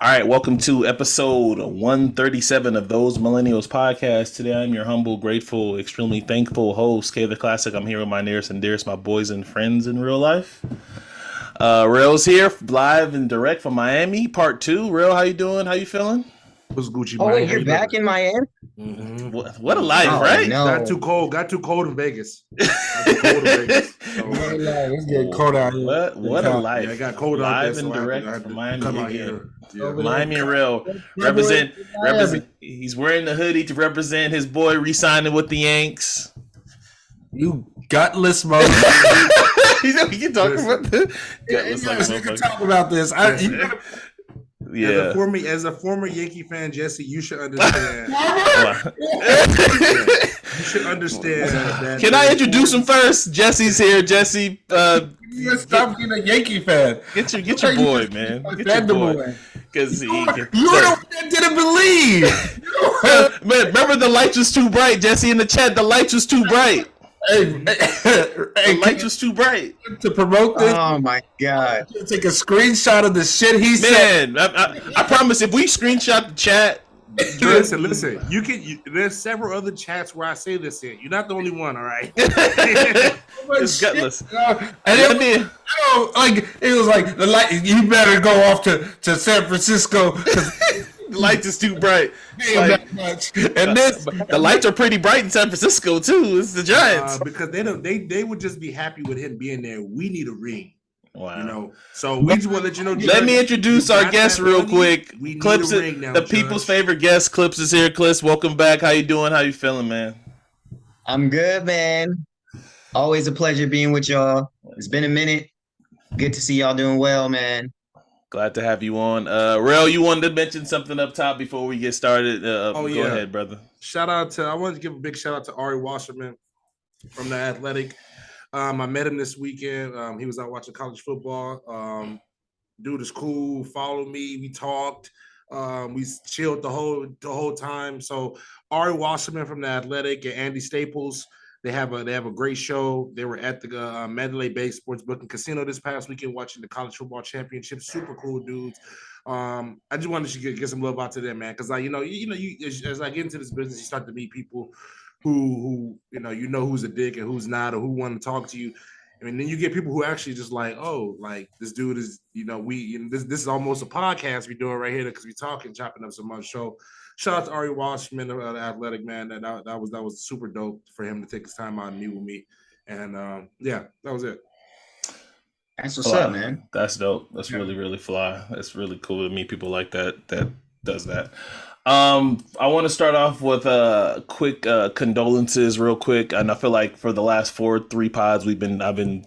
All right, welcome to episode 137 of Those Millennials podcast. Today I'm your humble, grateful, extremely thankful host, K the Classic. I'm here with my nearest and dearest, my boys and friends in real life. Rell's here, live and direct from Miami, part 2. Rell, how you doing? How you feeling? What's Gucci? Oh, wait, you're back in Miami? Mm-hmm. What a life, right? No. Got too cold in Vegas. It's getting cold out here. What a life. Yeah, I got cold live out there, and so direct I had to from Miami. come out here. Yeah. Miami and Rell represent. He's wearing the hoodie to represent his boy re-signing with the Yanks. You gutless mother. We can talk about this. We can talk about this. Yeah. As a former Yankee fan, Jesse, you should understand. You should understand that. Can I introduce him first? Jesse's here. Jesse, stop being a Yankee fan. Get your boy, man. Get your boy. Because you were the one that didn't believe. Man, remember the lights was too bright, Jesse. In the chat, the lights was too bright. The lights was too bright to promote this. Oh my god! Take a screenshot of the shit he said. Man, I promise, if we screenshot the chat. Listen. You can. There's several other chats where I say this in. You're not the only one. All right. It's gutless. And it was like the light. You better go off to San Francisco because the lights is too bright. That much. And the lights are pretty bright in San Francisco too. It's the Giants because they would just be happy with him being there. We need a ring. Wow. So we just want to let you know. Let me introduce our guest real quick. Clips, the people's favorite guest, Clips is here. Clips, welcome back. How you doing? How you feeling, man? I'm good, man. Always a pleasure being with y'all. It's been a minute. Good to see y'all doing well, man. Glad to have you on. Rell, you wanted to mention something up top before we get started. Go ahead, brother. I wanted to give a big shout out to Ari Wasserman from The Athletic. I met him this weekend. He was out watching college football. Dude is cool. Followed me. We talked. We chilled the whole time. So Ari Wasserman from The Athletic and Andy Staples, they have a great show. They were at the Mandalay Bay Sports Book and Casino this past weekend watching the college football championship. Super cool dudes. I just wanted to get some love out to them, man, because as I get into this business, you start to meet people who who's a dick and who's not, or who want to talk to you. I mean, then you get people who actually just like, oh, like this dude is, this is almost a podcast we're doing right here because we're talking, chopping up so much. So shout out to Ari Washman, the Athletic, man. That was super dope for him to take his time out and meet with me. And that was it. That's what's up, man. That's dope. That's really, really fly. That's really cool to meet people like that does that. I want to start off with quick condolences real quick. And I feel like for the last 3 pods we've been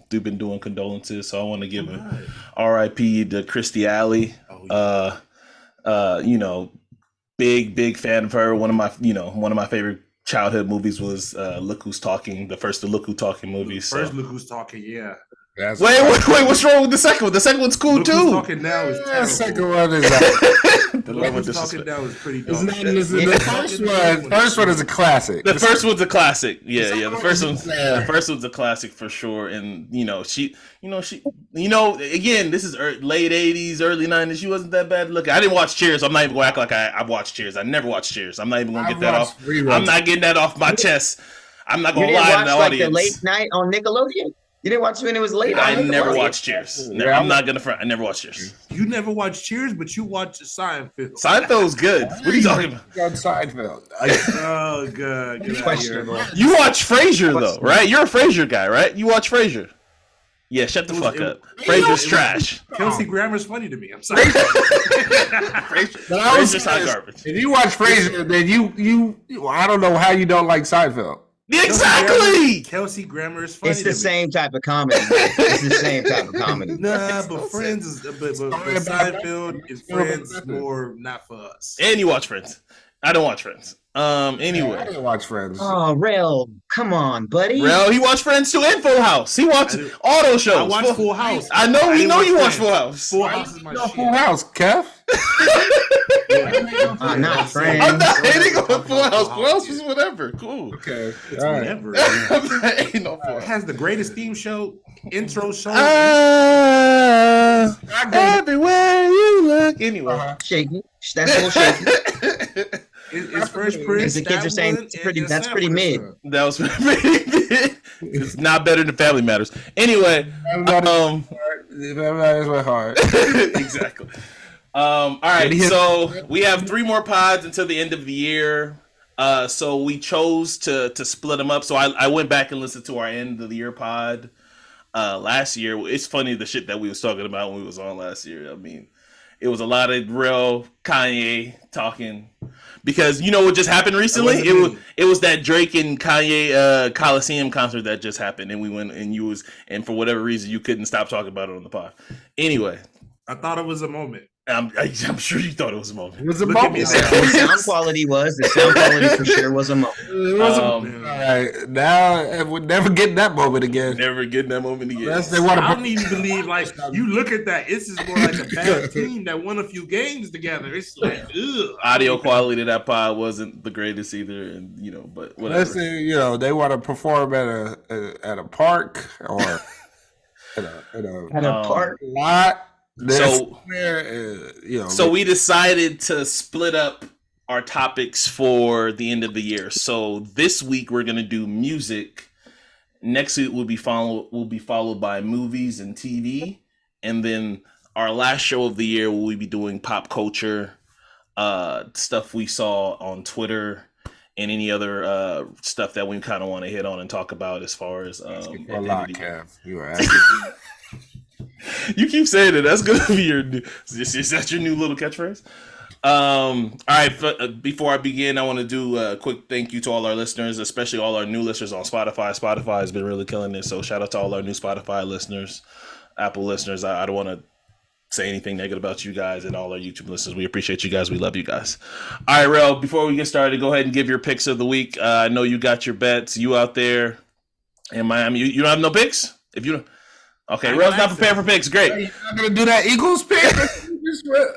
doing condolences. So I want to give an RIP to Christy Alley. Big fan of her. One of my favorite childhood movies was Look Who's Talking, the first Look Who's Talking movies. First Look Who's Talking, yeah. Wait, what's wrong with the second one? The second one's cool, Look too. Who's Talking Now is terrible. The second one is Look Who's Talking Now is pretty dope. The first one is a classic. The first one's a classic. Yeah. The first one's a classic for sure. And again, this is late 80s, early 90s. She wasn't that bad looking. I didn't watch Cheers. I'm not even gonna act like I watched Cheers. I never watched Cheers. I'm not even gonna get that off. I'm not getting that off my chest. I'm not gonna lie to the audience. The late night on Nickelodeon? You didn't watch it when it was late? I never watched Cheers. I'm not gonna front. I never watched Cheers. You never watched Cheers, but you watched Seinfeld. Seinfeld's good. What are you talking about? Seinfeld. Oh, good. Questionable. You watch Frasier though, right? You're a Frasier guy, right? You watch Frasier. Yeah, shut the fuck up. Frasier's trash. Kelsey Grammer's funny to me. I'm sorry. Frasier's hot garbage. If you watch Frasier, then you I don't know how you don't like Seinfeld. Exactly. Kelsey Grammer is funny. It's the same type of comedy. It's the same type of comedy. Nah, but Friends is but Seinfeld and Friends is more not for us. And you watch Friends. I don't watch Friends. Anyway. I didn't watch Friends. Oh, Rell, come on, buddy. Rell, he watched Friends too and Full House. He watched auto shows. I watched Full House. I know. We know you watch Full House. Full House is my shit. Full House, Kev. Not Friends. I'm not hating on Full House. Full House was whatever. Cool. Okay. It's whatever. Ain't no Full It House. has the greatest theme show, intro song. Everywhere you look. Anyway. Shaky. That's a little shaky. It's Fresh Prince. The kids are saying that's pretty mid. That was pretty mid. It's not better than Family Matters. Anyway, Everybody's went hard. Exactly. All right, so we have 3 more pods until the end of the year. So we chose to split them up. So I went back and listened to our end of the year pod last year. It's funny the shit that we was talking about when we was on last year. I mean, it was a lot of Rell, Kanye talking because you know what just happened recently. It was that Drake and Kanye Coliseum concert that just happened, and we went and for whatever reason you couldn't stop talking about it on the pod. Anyway, I thought it was a moment. I'm sure you thought it was a moment. It was a moment. The sound quality for sure was a moment. It was all right. Now we're never getting that moment again. Never getting that moment again. I don't even believe you look at that. It's just more like a bad team that won a few games together. It's like ugh. Audio quality to that pod wasn't the greatest either, and but whatever. Let's say they want to perform at a park or at a park lot. So we decided to split up our topics for the end of the year. So this week we're gonna do music. Next week will be followed by movies and TV, and then our last show of the year we'll be doing pop culture, stuff we saw on Twitter, and any other stuff that we kind of want to hit on and talk about as far as a lot, Kev. You are asking. You keep saying it. That's gonna be your new. Is that your new little catchphrase? All right. Before I begin, I want to do a quick thank you to all our listeners, especially all our new listeners on Spotify. Spotify has been really killing it. So shout out to all our new Spotify listeners, Apple listeners. I don't want to say anything negative about you guys and all our YouTube listeners. We appreciate you guys. We love you guys. All right, Rell. Before we get started, go ahead and give your picks of the week. I know you got your bets. You out there in Miami. You don't have no picks? If you don't. Okay, Rell's not prepared for picks. Great. You're not gonna do that Eagles pick?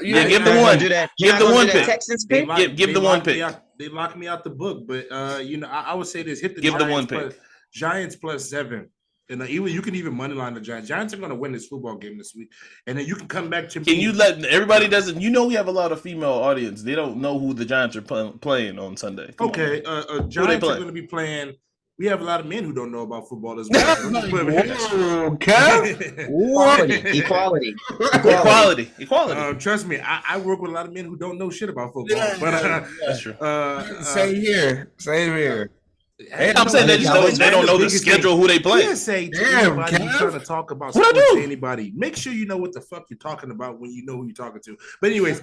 Yeah, give the one. Give the one pick. Texans pick. Give the one pick. They locked me out the book, but I would say this: hit the give Giants the one pick. Giants +7, and you can even money line the Giants. Giants are going to win this football game this week, and then you can come back to. Can you let everybody doesn't? We have a lot of female audience. They don't know who the Giants are playing on Sunday. Okay, Giants are going to be playing. We have a lot of men who don't know about football as well. Equality. Trust me, I work with a lot of men who don't know shit about football. That's true. Same here. I'm saying they don't know the schedule, who they play. You say to anybody who's trying to talk about sports to anybody, make sure you know what the fuck you're talking about when you know who you're talking to. But anyways,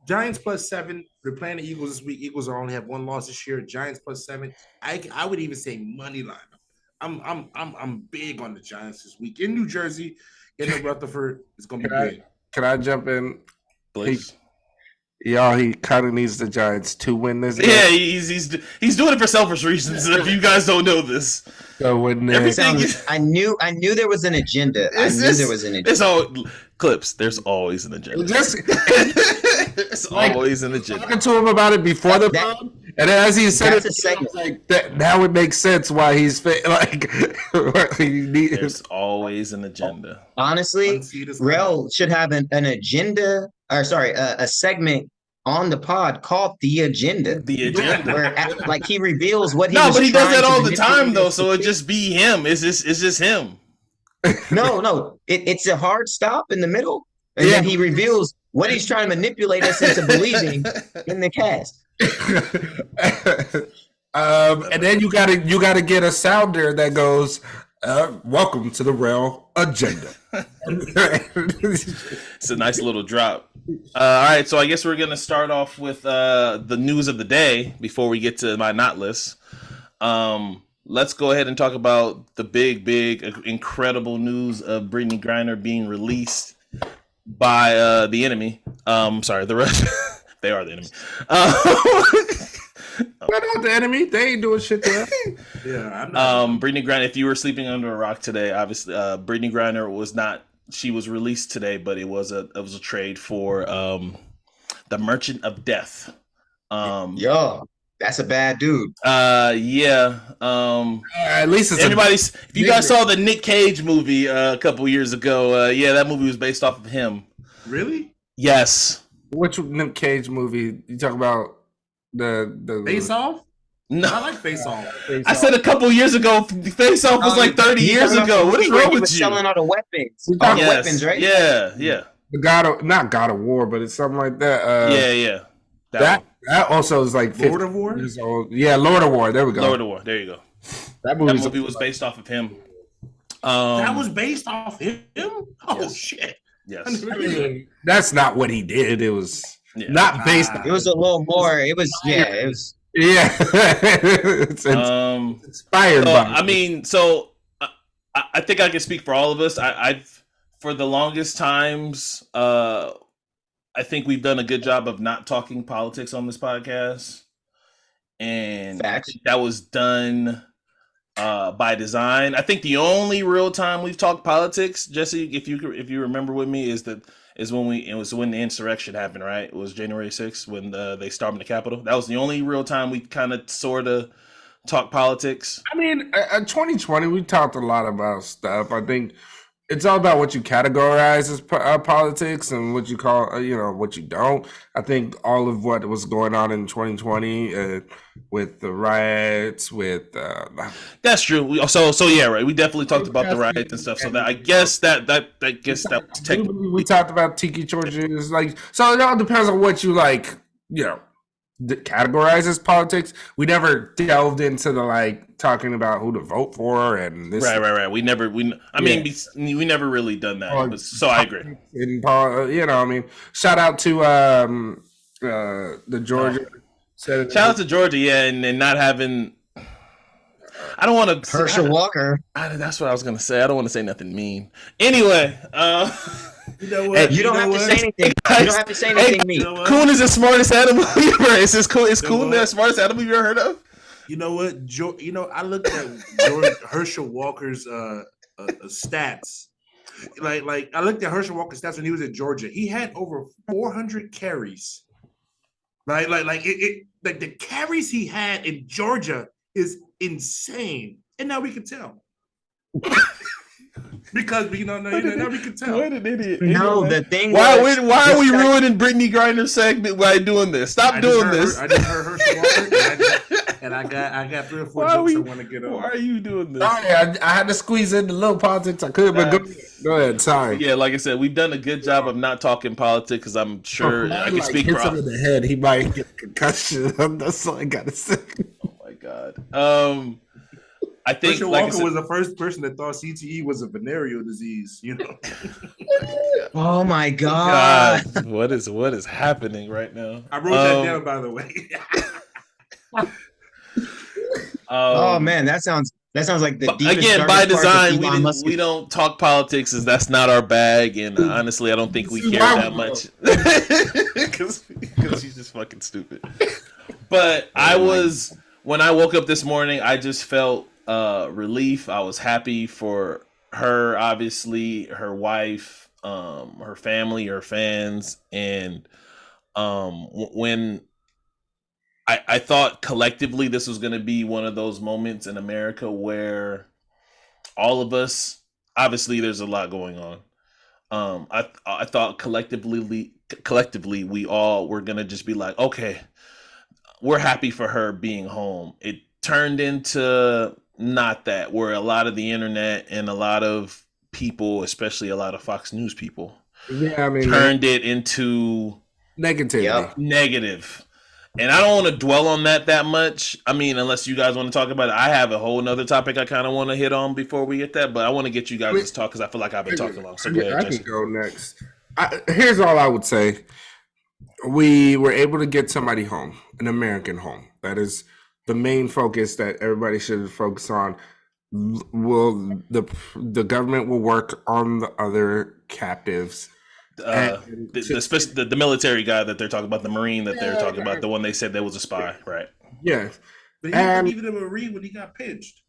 Giants +7. They're playing the Eagles this week. Eagles only have 1 loss this year. Giants +7. I would even say money line. I'm big on the Giants this week in New Jersey. In Rutherford, it's gonna be big. Can I jump in, please? He kind of needs the Giants to win this game. Yeah, he's doing it for selfish reasons. If you guys don't know this, so when I knew there was an agenda. It's all clips. There's always an agenda. It's always an agenda. Talking to him about it before the pod, and as he said it, like that, now it makes sense why he's like. There's always an agenda. Honestly, Rell should have an agenda, or a segment on the pod called The Agenda. The Agenda. Where he reveals what he was but he does that all the time though, so it just be him. It's just him. No. It's a hard stop in the middle. And then he reveals what he's trying to manipulate us into believing in the cast. And then you gotta get a sounder that goes, welcome to the Rell Agenda. It's a nice little drop. All right, so I guess we're gonna start off with the news of the day before we get to my not list. Let's go ahead and talk about the big, incredible news of Brittney Griner being released by the enemy. Sorry, the rest. They are the enemy. They're not the enemy. They ain't doing shit to us. Yeah, I'm not. Brittney Griner. If you were sleeping under a rock today, obviously, Brittney Griner was not. She was released today, but it was a trade for the Merchant of Death. They That's a bad dude. Yeah. At least it's Everybody's. If you guys saw the Nick Cage movie a couple years ago, yeah, that movie was based off of him. Really? Yes. Which Nick Cage movie you talk about? The Face Off? No, I like Face Off. I said a couple years ago. Face Off was like 30 years ago. What is wrong with you? Selling all the weapons. Yes. Weapons, right? Yeah. The not God of War, but it's something like that. Yeah. That also is like Lord of War? years old. Yeah, Lord of War. There we go. Lord of War. There you go. That movie was based off of him. That was based off him? Oh, Yes. shit. Yes. I mean, that's not what he did. It was not based. It was a little more. It was. Yeah, it's inspired by. I mean, I think I can speak for all of us. I've for the longest times, I think we've done a good job of not talking politics on this podcast, and I think that was done by design. I think the only real time we've talked politics, Jesse, if you remember with me, is when the insurrection happened, right? It was January 6th when they stormed the Capitol. That was the only real time we kind of sort of talk politics. I mean, 2020, we talked a lot about stuff. I think it's all about what you categorize as politics and what you call, what you don't. I think all of what was going on in 2020 with the riots, with that's true. So yeah, right. We definitely talked about the riots and stuff. So that I guess that was technically. We talked about tiki torches, so it all depends on what you categorize as politics. We never delved into the talking about who to vote for and this. Right. We never really done that. So I agree. Shout out to the Georgia. Shout out to Georgia, yeah, and not having. I don't want to. Herschel Walker. That's what I was gonna say. I don't want to say nothing mean. Anyway, you know what? You don't have to say anything. You don't have to say anything mean. Coon is the smartest animal you've ever. Is Coon the smartest animal you've ever heard of? You know what? I looked at Herschel Walker's stats. Like I looked at Herschel Walker's stats when he was at Georgia. He had over 400 carries. Right? Like the carries he had in Georgia is insane. And now we can tell. Because now we can tell. What an idiot. No, the thing. Why are we ruining Brittney Griner's segment by doing this? Stop doing this. I just heard Herschel Walker, and I got 3 or 4 jokes I want to get on. Why are you doing this? Sorry, I had to squeeze in the little politics I could, but go ahead. Sorry. Yeah, like I said, we've done a good job of not talking politics because I'm sure I can speak for him in the head. He might get a concussion. That's all I gotta say. Oh my god. I think Herschel Walker was the first person that thought CTE was a venereal disease. Oh my god! What is happening right now? I wrote that down, by the way. Oh man, that sounds like the deepest, again by design. We don't talk politics, as that's not our bag, and honestly, I don't think we care that much because she's just fucking stupid. But when I woke up this morning, I just felt relief. I was happy for her, obviously, her wife, her family, her fans, and when I thought collectively this was going to be one of those moments in America where all of us, obviously there's a lot going on. I thought collectively we all were going to just be like, okay, we're happy for her being home. It turned into not that, where a lot of the internet and a lot of people, especially a lot of Fox News people, turned it into negative. And I don't want to dwell on that much. I mean, unless you guys want to talk about it. I have a whole nother topic I kind of want to hit on before we get that, but I want to get you guys to talk because I feel like I've been talking long. So go ahead, I can go next. Here's all I would say. We were able to get somebody home, an American home. That is the main focus that everybody should focus on. The government will work on the other captives. The military guy that they're talking about, the Marine that they're talking about, the one they said there was a spy, right? Yeah. But he wasn't even a Marine when he got pinched.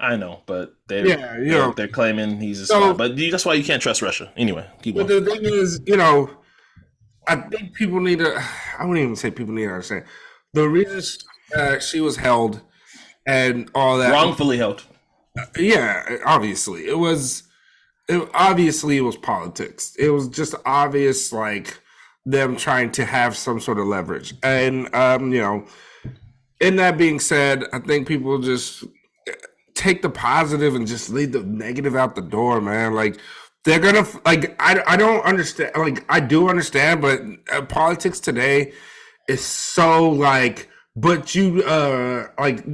I know, but they're claiming he's a spy. But that's why you can't trust Russia. Anyway, keep going. But the thing is, I think people need to, I wouldn't even say people need to understand. the reason she was held and all that, Wrongfully held. yeah, obviously it was politics. It was just obvious, like them trying to have some sort of leverage. And in that being said, I think people just take the positive and just leave the negative out the door, man. Like they're gonna like I don't understand. Like I do understand, but politics today is so like. But you like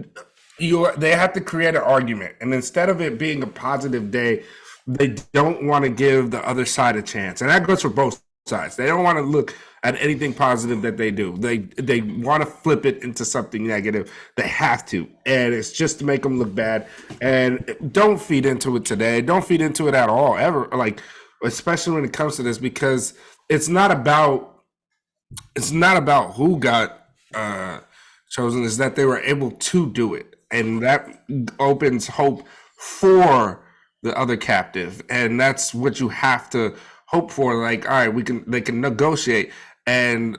they have to create an argument, and instead of it being a positive day, they don't want to give the other side a chance, and that goes for both sides. They don't want to look at anything positive that they do. They want to flip it into something negative. They have to, and it's just to make them look bad. And don't feed into it today. Don't feed into it at all, ever. Like especially when it comes to this, because it's not about who got chosen. Is that they were able to do it, and that opens hope for the other captive, and that's what you have to hope for. Like, all right, they can negotiate and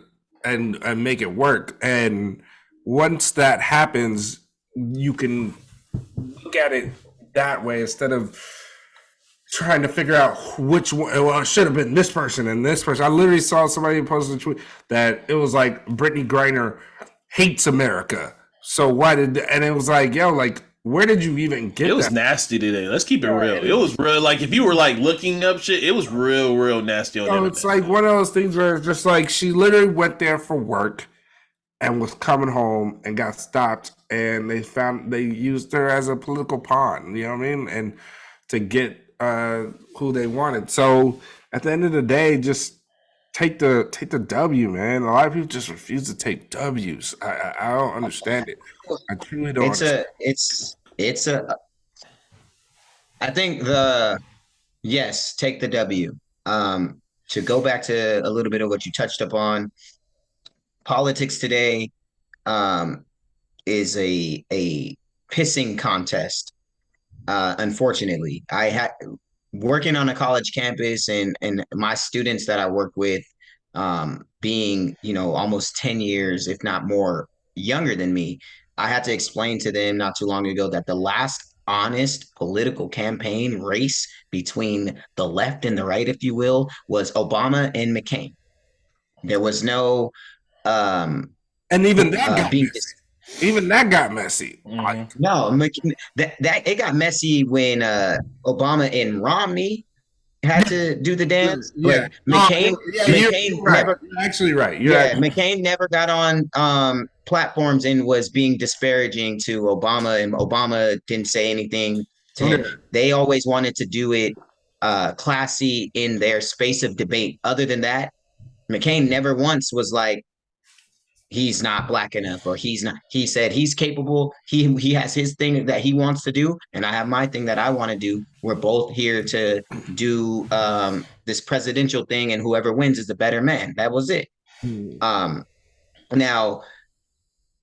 make it work, and once that happens, you can look at it that way instead of trying to figure out which one. Well, it should have been this person and this person. I literally saw somebody post a tweet that it was like Brittney Griner hates America. So why did? And it was like, yo, like where did you even get? It was that? nasty today. Let's keep it real. It was real. Like if you were like looking up shit, it was real nasty. On it's like one of those things where it's just like she literally went there for work and was coming home and got stopped, and they used her as a political pawn. You know what I mean? And to get who they wanted. So at the end of the day, just take the W, man. A lot of people just refuse to take W's. I don't understand it. I truly don't. I think yes, take the W. To go back to a little bit of what you touched upon, politics today is a pissing contest. Unfortunately, I had working on a college campus, and my students that I work with, being almost 10 years, if not more, younger than me. I had to explain to them not too long ago that the last honest political campaign race between the left and the right, if you will, was Obama and McCain. There was no and even that got messy. Even that got messy. Mm-hmm. No, that it got messy when Obama and Romney had to do the dance. Yeah, McCain never. You're actually right. McCain never got on platforms and was being disparaging to Obama, and Obama didn't say anything to him. They always wanted to do it classy in their space of debate. Other than that, McCain never once was like, he's not black enough, or he's not. He said he's capable. He has his thing that he wants to do, and I have my thing that I want to do. We're both here to do this presidential thing, and whoever wins is the better man. That was it. Now,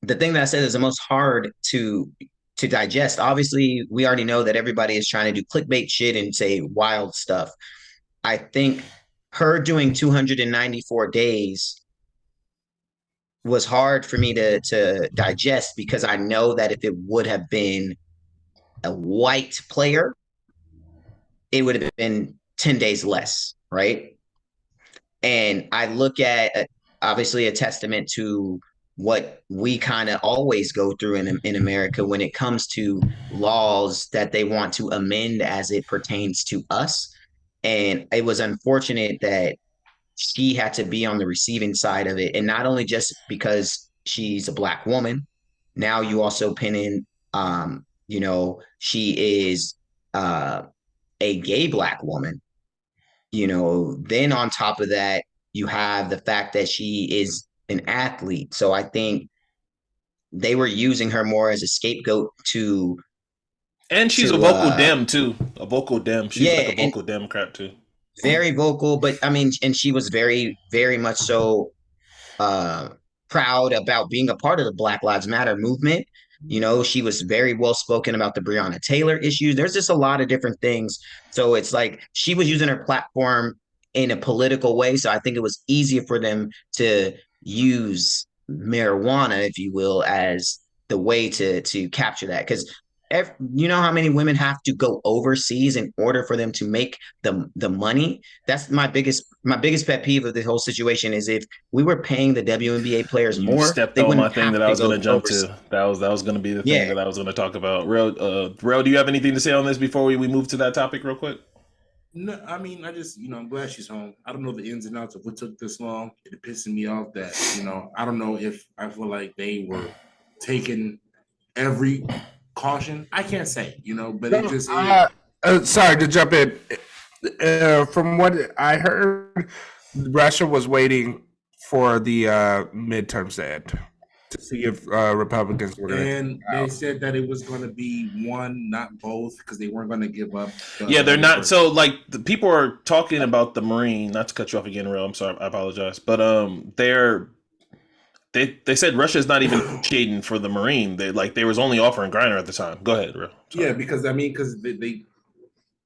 the thing that I said is the most hard to digest. Obviously, we already know that everybody is trying to do clickbait shit and say wild stuff. I think her doing 294 days was hard for me to digest, because I know that if it would have been a white player, it would have been 10 days less, right? And I look at obviously a testament to what we kind of always go through in America when it comes to laws that they want to amend as it pertains to us. And it was unfortunate that she had to be on the receiving side of it. And not only just because she's a black woman, now you also pin in, she is a gay black woman. Then on top of that, you have the fact that she is an athlete. So I think they were using her more as a scapegoat to. And she's a vocal Dem too. A vocal Dem. She's like a vocal Democrat too. Very vocal, but I mean, and she was very, very much so proud about being a part of the Black Lives Matter movement. She was very well spoken about the Breonna Taylor issues. There's just a lot of different things. So it's like she was using her platform in a political way. So I think it was easier for them to use marijuana, if you will, as the way to capture that. Because you know how many women have to go overseas in order for them to make the money. That's my biggest pet peeve of the whole situation is if we were paying the WNBA players You more, stepped they on my wouldn't thing have that I to was go going to jump overseas. to. That was going to be the thing Yeah. that I was going to talk about. Rel, do you have anything to say on this before we move to that topic real quick? No, I mean, I just, I'm glad she's home. I don't know the ins and outs of what took this long. It pissing me off that, I don't know if I feel like they were taking every caution. I can't say, but it just, Sorry to jump in. From what I heard, Russia was waiting for the midterms to end to see if Republicans were going to. and they said that it was going to be one, not both, because they weren't going to give up. Yeah, they're other not. person. So, like, the people are talking about the Marine. Not to cut you off again, Rel. I'm sorry. I apologize. But they said Russia's not even negotiating for the Marine. They was only offering Griner at the time. Go ahead, Rel. Yeah, because they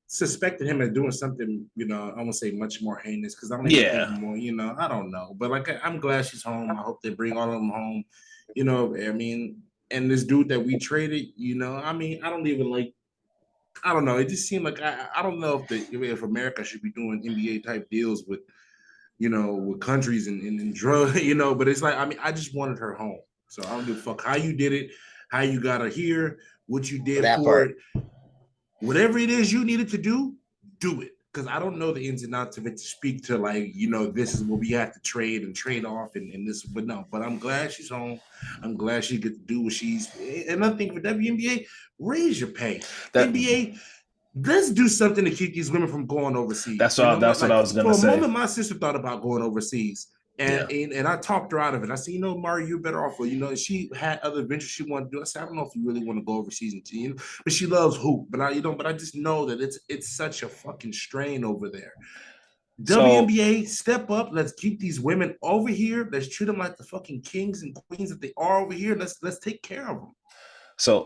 suspected him of doing something, I won't say much more heinous because I don't even think more, I don't know. But like, I'm glad she's home. I hope they bring all of them home. I mean, and this dude that we traded, I mean, I don't even like, I don't know. It just seemed like I don't know if America should be doing NBA type deals with, with countries and drug, but it's like, I mean, I just wanted her home. So I don't give a fuck how you did it, how you got her here, what you did for it. Whatever it is you needed to do it. Because I don't know the ins and outs of it to speak to, like, this is what we have to trade off and this, but no. But I'm glad she's home. I'm glad she gets to do what she's. Another thing for WNBA, raise your pay. NBA, let's do something to keep these women from going overseas. That's what I was gonna say. For a moment, my sister thought about going overseas. And I talked her out of it. I said, Mari, you're better off. She had other ventures she wanted to do. I said, I don't know if you really want to go overseas, but she loves hoop. But I just know that it's such a fucking strain over there. WNBA, step up. Let's keep these women over here. Let's treat them like the fucking kings and queens that they are over here. Let's take care of them. So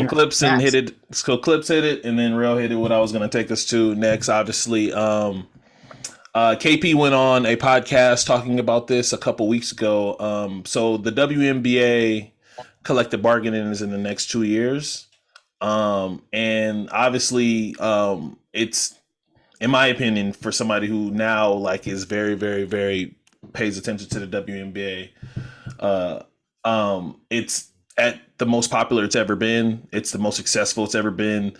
Clips and hit it. So Clips hit it, and then Rel hit it. What I was going to take us to next, obviously. KP went on a podcast talking about this a couple weeks ago. So the WNBA collective bargaining is in the next 2 years. And obviously, it's, in my opinion, for somebody who now like is very, very, very pays attention to the WNBA, it's at the most popular it's ever been. It's the most successful it's ever been.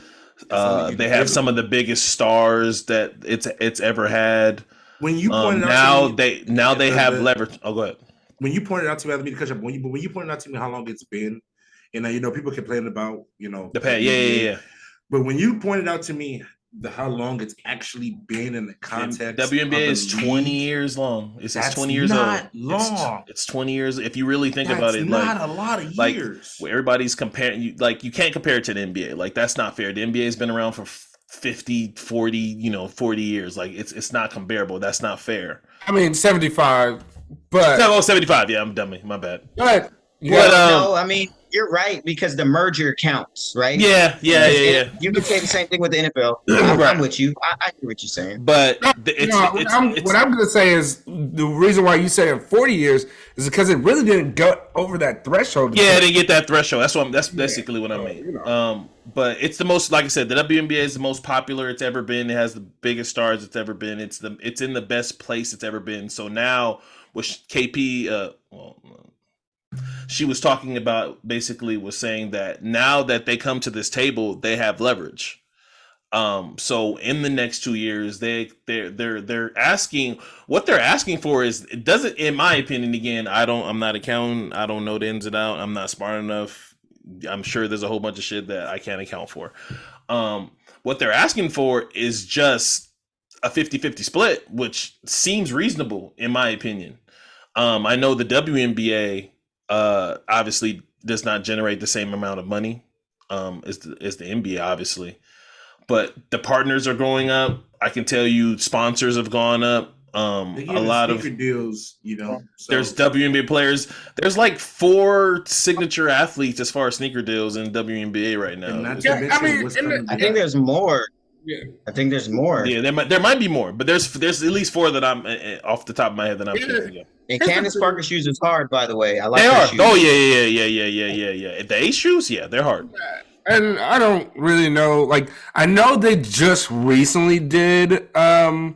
They have some of the biggest stars that it's ever had. When you pointed out they have leverage. Oh, go ahead. When you pointed out to me, I mean, when you pointed out to me how long it's been, and people complain about the pay, yeah. But when you pointed out to me how long it's actually been in the context, WNBA is 20 years long. It's 20 years not old. Long. It's 20 years. If you really think about it, not a lot of years. Like, everybody's comparing. You can't compare it to the NBA. Like, that's not fair. The NBA has been around for 50, 40, 40 years. Like, it's not comparable. That's not fair. I mean, 75, but 75. Yeah, I'm dummy. My bad. But no, I mean, you're right, because the merger counts, right? Yeah. You can say the same thing with the NFL. I'm with you. I hear what you're saying. But what I'm going to say is the reason why you say 40 years is because it really didn't go over that threshold. Yeah, it didn't get that threshold. That's basically what I mean. But it's the most, like I said, the WNBA is the most popular it's ever been. It has the biggest stars it's ever been. It's in the best place it's ever been. So now with KP, she was talking about, basically was saying that now that they come to this table, they have leverage. So in the next 2 years, they're asking, what they're asking for is, it doesn't, in my opinion, again, I'm not accounting, I don't know the ins and outs, I'm not smart enough. I'm sure there's a whole bunch of shit that I can't account for. What they're asking for is just a 50-50 split, which seems reasonable in my opinion. I know the WNBA obviously does not generate the same amount of money as the NBA, obviously, but the partners are going up. I can tell you sponsors have gone up. A lot of deals, So. There's WNBA players. There's like 4 signature athletes as far as sneaker deals in WNBA right now. I think there's more. I think there's more. Yeah, there might be more, but there's at least 4 that I'm off the top of my head that I'm thinking of. And Candace Parker shoes is hard, by the way. I like They her are. shoes. Oh yeah. The Ace shoes, yeah, they're hard. And I don't really know. Like, I know they just recently did a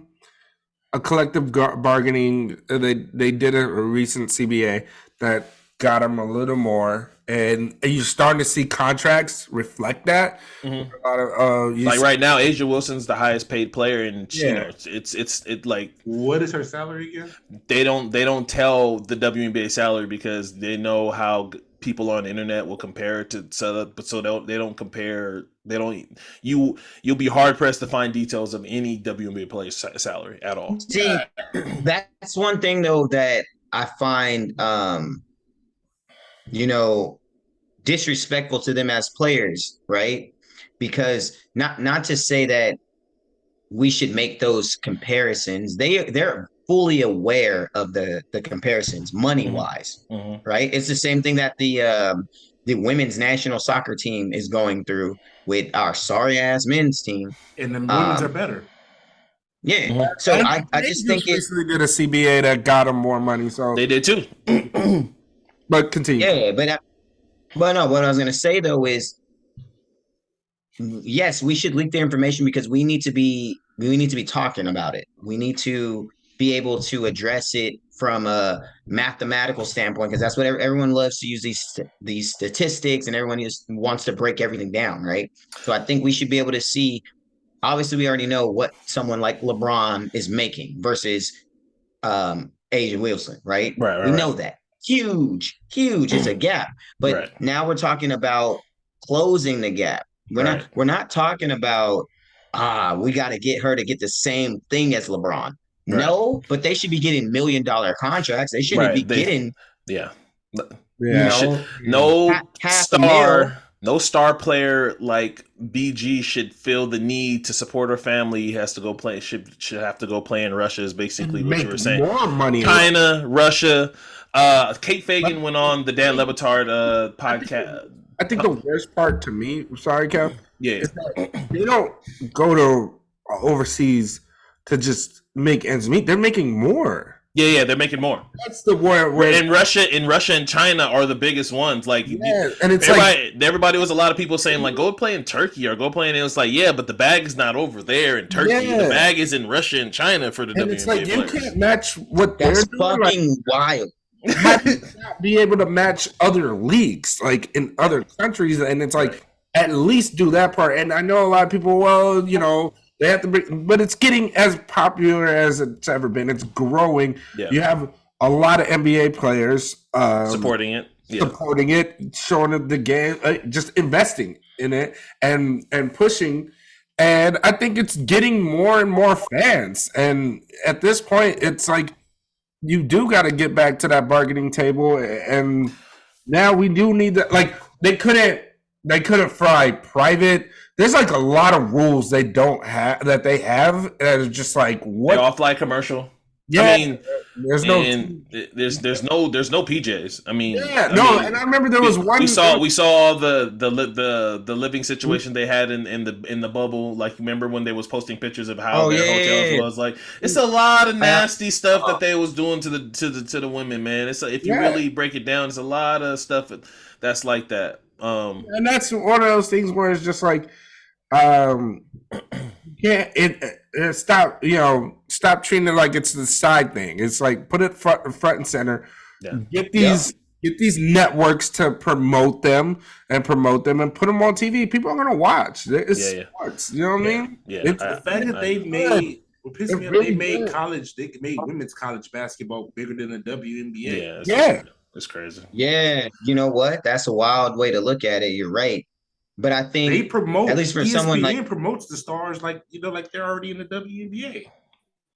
collective bargaining. They did a recent CBA that got them a little more, and you're starting to see contracts reflect that. Mhm. A lot of Like right now, Asia Wilson's the highest paid player, and you Yeah. know it's like What is her salary again? they don't tell the WNBA salary because they know how people on the internet will compare it to so they don't compare. You'll be hard pressed to find details of any WNBA player's salary at all. See, that's one thing though that I find disrespectful to them as players, right? Because not to say that we should make those comparisons. They're fully aware of the comparisons money wise, right? It's the same thing that the women's national soccer team is going through with our sorry ass men's team. And the women's are better. Yeah. So I just think it recently did a CBA that got them more money. So They did too. but continue. yeah, but no, what I was gonna say though is yes, we should leak the information because we need to be talking about it. We need to be able to address it from a mathematical standpoint because that's what everyone loves to use these statistics, and everyone just wants to break everything down, right? So I think we should be able to see. Obviously, we already know what someone like LeBron is making versus Asia Wilson, right? We know that. Huge is a gap. But now we're talking about closing the gap. We're not talking about we got to get her to get the same thing as LeBron. Right. No, but they should be getting $1 million contracts. They shouldn't be getting no star player like BG should feel the need to support her family. He has to go play. Should have to go play in Russia. Is basically what you were saying. More money. China, Russia. Kate Fagan went on the Dan Le Batard podcast. I think the worst part to me, sorry, Kev, is that they don't go to overseas to just make ends meet. They're making more. Yeah, they're making more. That's the word. In Russia and China are the biggest ones. Like, and it's everybody was a lot of people saying like, go play in Turkey or go play, and it was like, yeah, but the bag is not over there in Turkey. Yeah. The bag is in Russia and China for the WNBA. It's like players. You can't match what that's they're doing. Fucking wild. Not be able to match other leagues like in other countries, and it's like at least do that part. And I know a lot of people, well, they have to bring, but it's getting as popular as it's ever been. It's growing. Yeah. You have a lot of NBA players supporting it, showing the game, just investing in it and pushing. And I think it's getting more and more fans. And at this point, it's like you do got to get back to that bargaining table. And now we do need that. Like they couldn't fly private. There's like a lot of rules they don't have that they have that are just like what the off-flight commercial. Yeah, I mean, there's no PJs. I mean, and I remember there was one. We saw the living situation they had in the bubble. Like, remember when they was posting pictures of how their hotels was? Like, it's a lot of nasty stuff that they was doing to the women, man. It's if you really break it down, it's a lot of stuff that's like that. And that's one of those things where it's just like, stop treating it like it's the side thing. It's like put it front and center. Yeah. Get these networks to promote them and put them on TV. People are gonna watch. It's sports. You know what I mean? Yeah. The fact that they made they made women's college basketball bigger than the WNBA. It's crazy. Yeah, you know what? That's a wild way to look at it. You're right. But I think they promote, at least for ESPN someone like promotes the stars like they're already in the WNBA.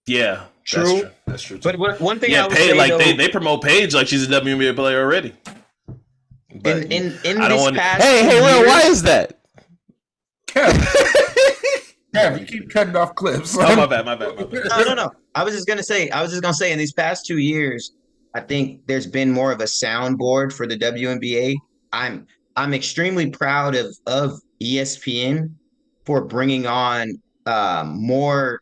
Yeah, true. That's true. But one thing I would say, like they promote Paige like she's a WNBA player already. But in I don't want. Hey, Rell, why is that? Kev, you keep cutting off clips. Oh, my bad. No. I was just gonna say in these past 2 years, I think there's been more of a soundboard for the WNBA. I'm extremely proud of ESPN for bringing on more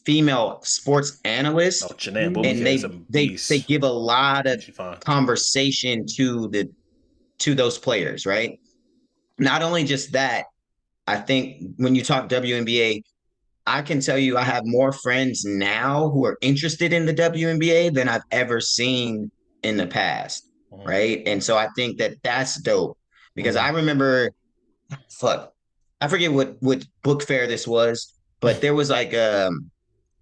female sports Oh, analysts, Janae and Bouvier is a they beast. give a lot of She fine. conversation to those players, right? Not only just that, I think when you talk WNBA, I can tell you I have more friends now who are interested in the WNBA than I've ever seen in the past, right? And so I think that that's dope because I remember, fuck, I forget what book fair this was, but there was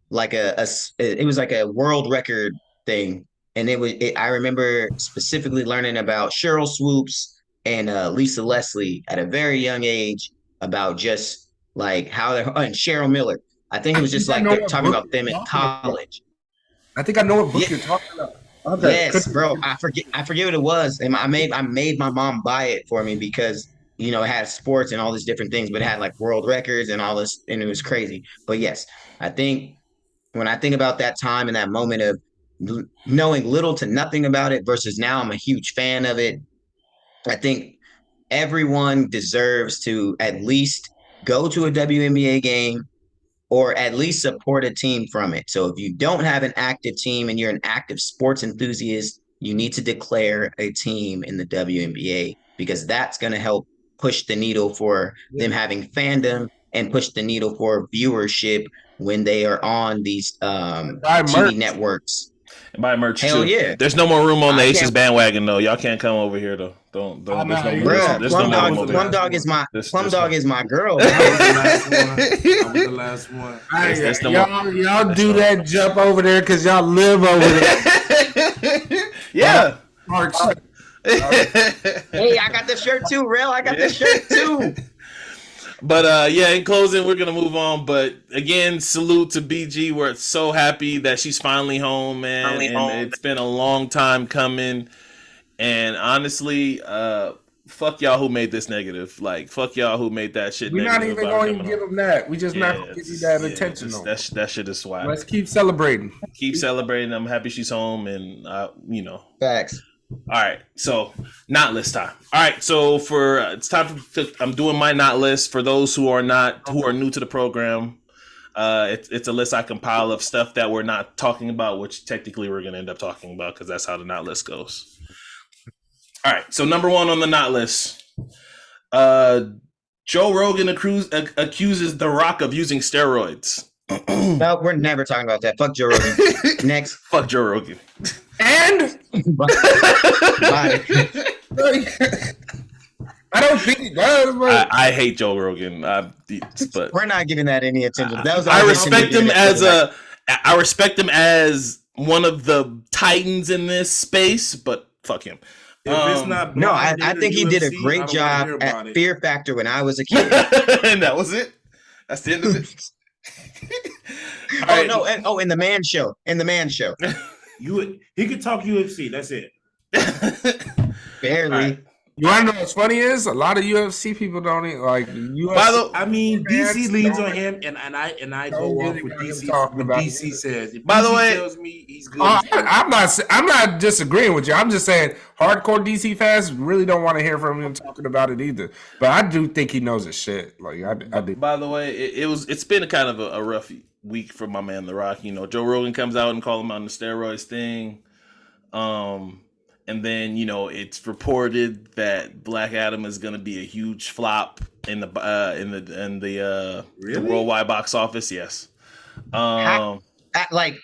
it was like a world record thing, and I remember specifically learning about Cheryl Swoops and Lisa Leslie at a very young age about just like how they're and Cheryl Miller. I think it I was just think I like know they're what talking book about them you're in talking about. college. I think I know what book Yeah. you're talking about. Okay. Yes, bro. I forget what it was. And I made my mom buy it for me because it had sports and all these different things, but it had like world records and all this, and it was crazy. But yes, I think when I think about that time and that moment of knowing little to nothing about it versus now I'm a huge fan of it, I think everyone deserves to at least go to a WNBA game or at least support a team from it. So if you don't have an active team and you're an active sports enthusiast, you need to declare a team in the WNBA because that's going to help push the needle for them having fandom and push the needle for viewership when they are on these Buy TV merch. networks. And buy merch Hell too. yeah. There's no more room on the I Aces can't- bandwagon though. Y'all can't come over here though. Don't. I'm There's no out more. here. Bruh, There's no Plum more Dog, room over Plum here. Dog is my This Plum Dog one. is my girl. I was the last one. I was the last one. Hey, That's the y'all do that jump over there because y'all live over there. Yeah. Mark, Hey, I got the shirt too, Rell. I got the shirt too. But yeah, in closing, we're gonna move on. But again, salute to BG. We're so happy that she's finally home, man. It's been a long time coming. And honestly, fuck y'all who made this negative. Like, fuck y'all who made that shit we're negative. not even about going to coming give home. them that. We just not going to give you that Yeah, attention. just- that shit is swag. Let's keep celebrating. Keep celebrating. I'm happy she's home, and Facts. All right, so not list time. All right, so it's time I'm doing my not list for those who are new to the program. It's a list I compile of stuff that we're not talking about, which technically we're going to end up talking about because that's how the not list goes. All right, so number one on the not list, Joe Rogan accuses The Rock of using steroids. No, we're never talking about that. Fuck Joe Rogan. Next. Fuck Joe Rogan. And Bye. I don't think he does, but I hate Joe Rogan, but We're not giving that any attention. That was I all respect attention him we as gave. I respect him as one of the titans in this space, but fuck him. If it's not No, I blinded or think he did a UFC, I great don't wanna job hear about at it. Fear Factor when I was a kid. And that was it. That's the end of it. All Oh right. no! In the Man Show. In the Man Show. He could talk UFC. That's it. Barely. All right. you want to know what's funny is a lot of UFC people don't even like UFC. By the I mean, DC Fans leans don't- on him, and I don't go off really with want him DC. talking What about DC it. says. If By the DC way- tells me he's good. he's good. I'm not disagreeing with you. I'm just saying hardcore DC fans really don't want to hear from him talking about it either. But I do think he knows his shit. Like I do. By the way, it's been a kind of a rough week for my man The Rock. Joe Rogan comes out and calls him out on the steroids thing. And then it's reported that Black Adam is going to be a huge flop in the Really? worldwide box office. Yes. Like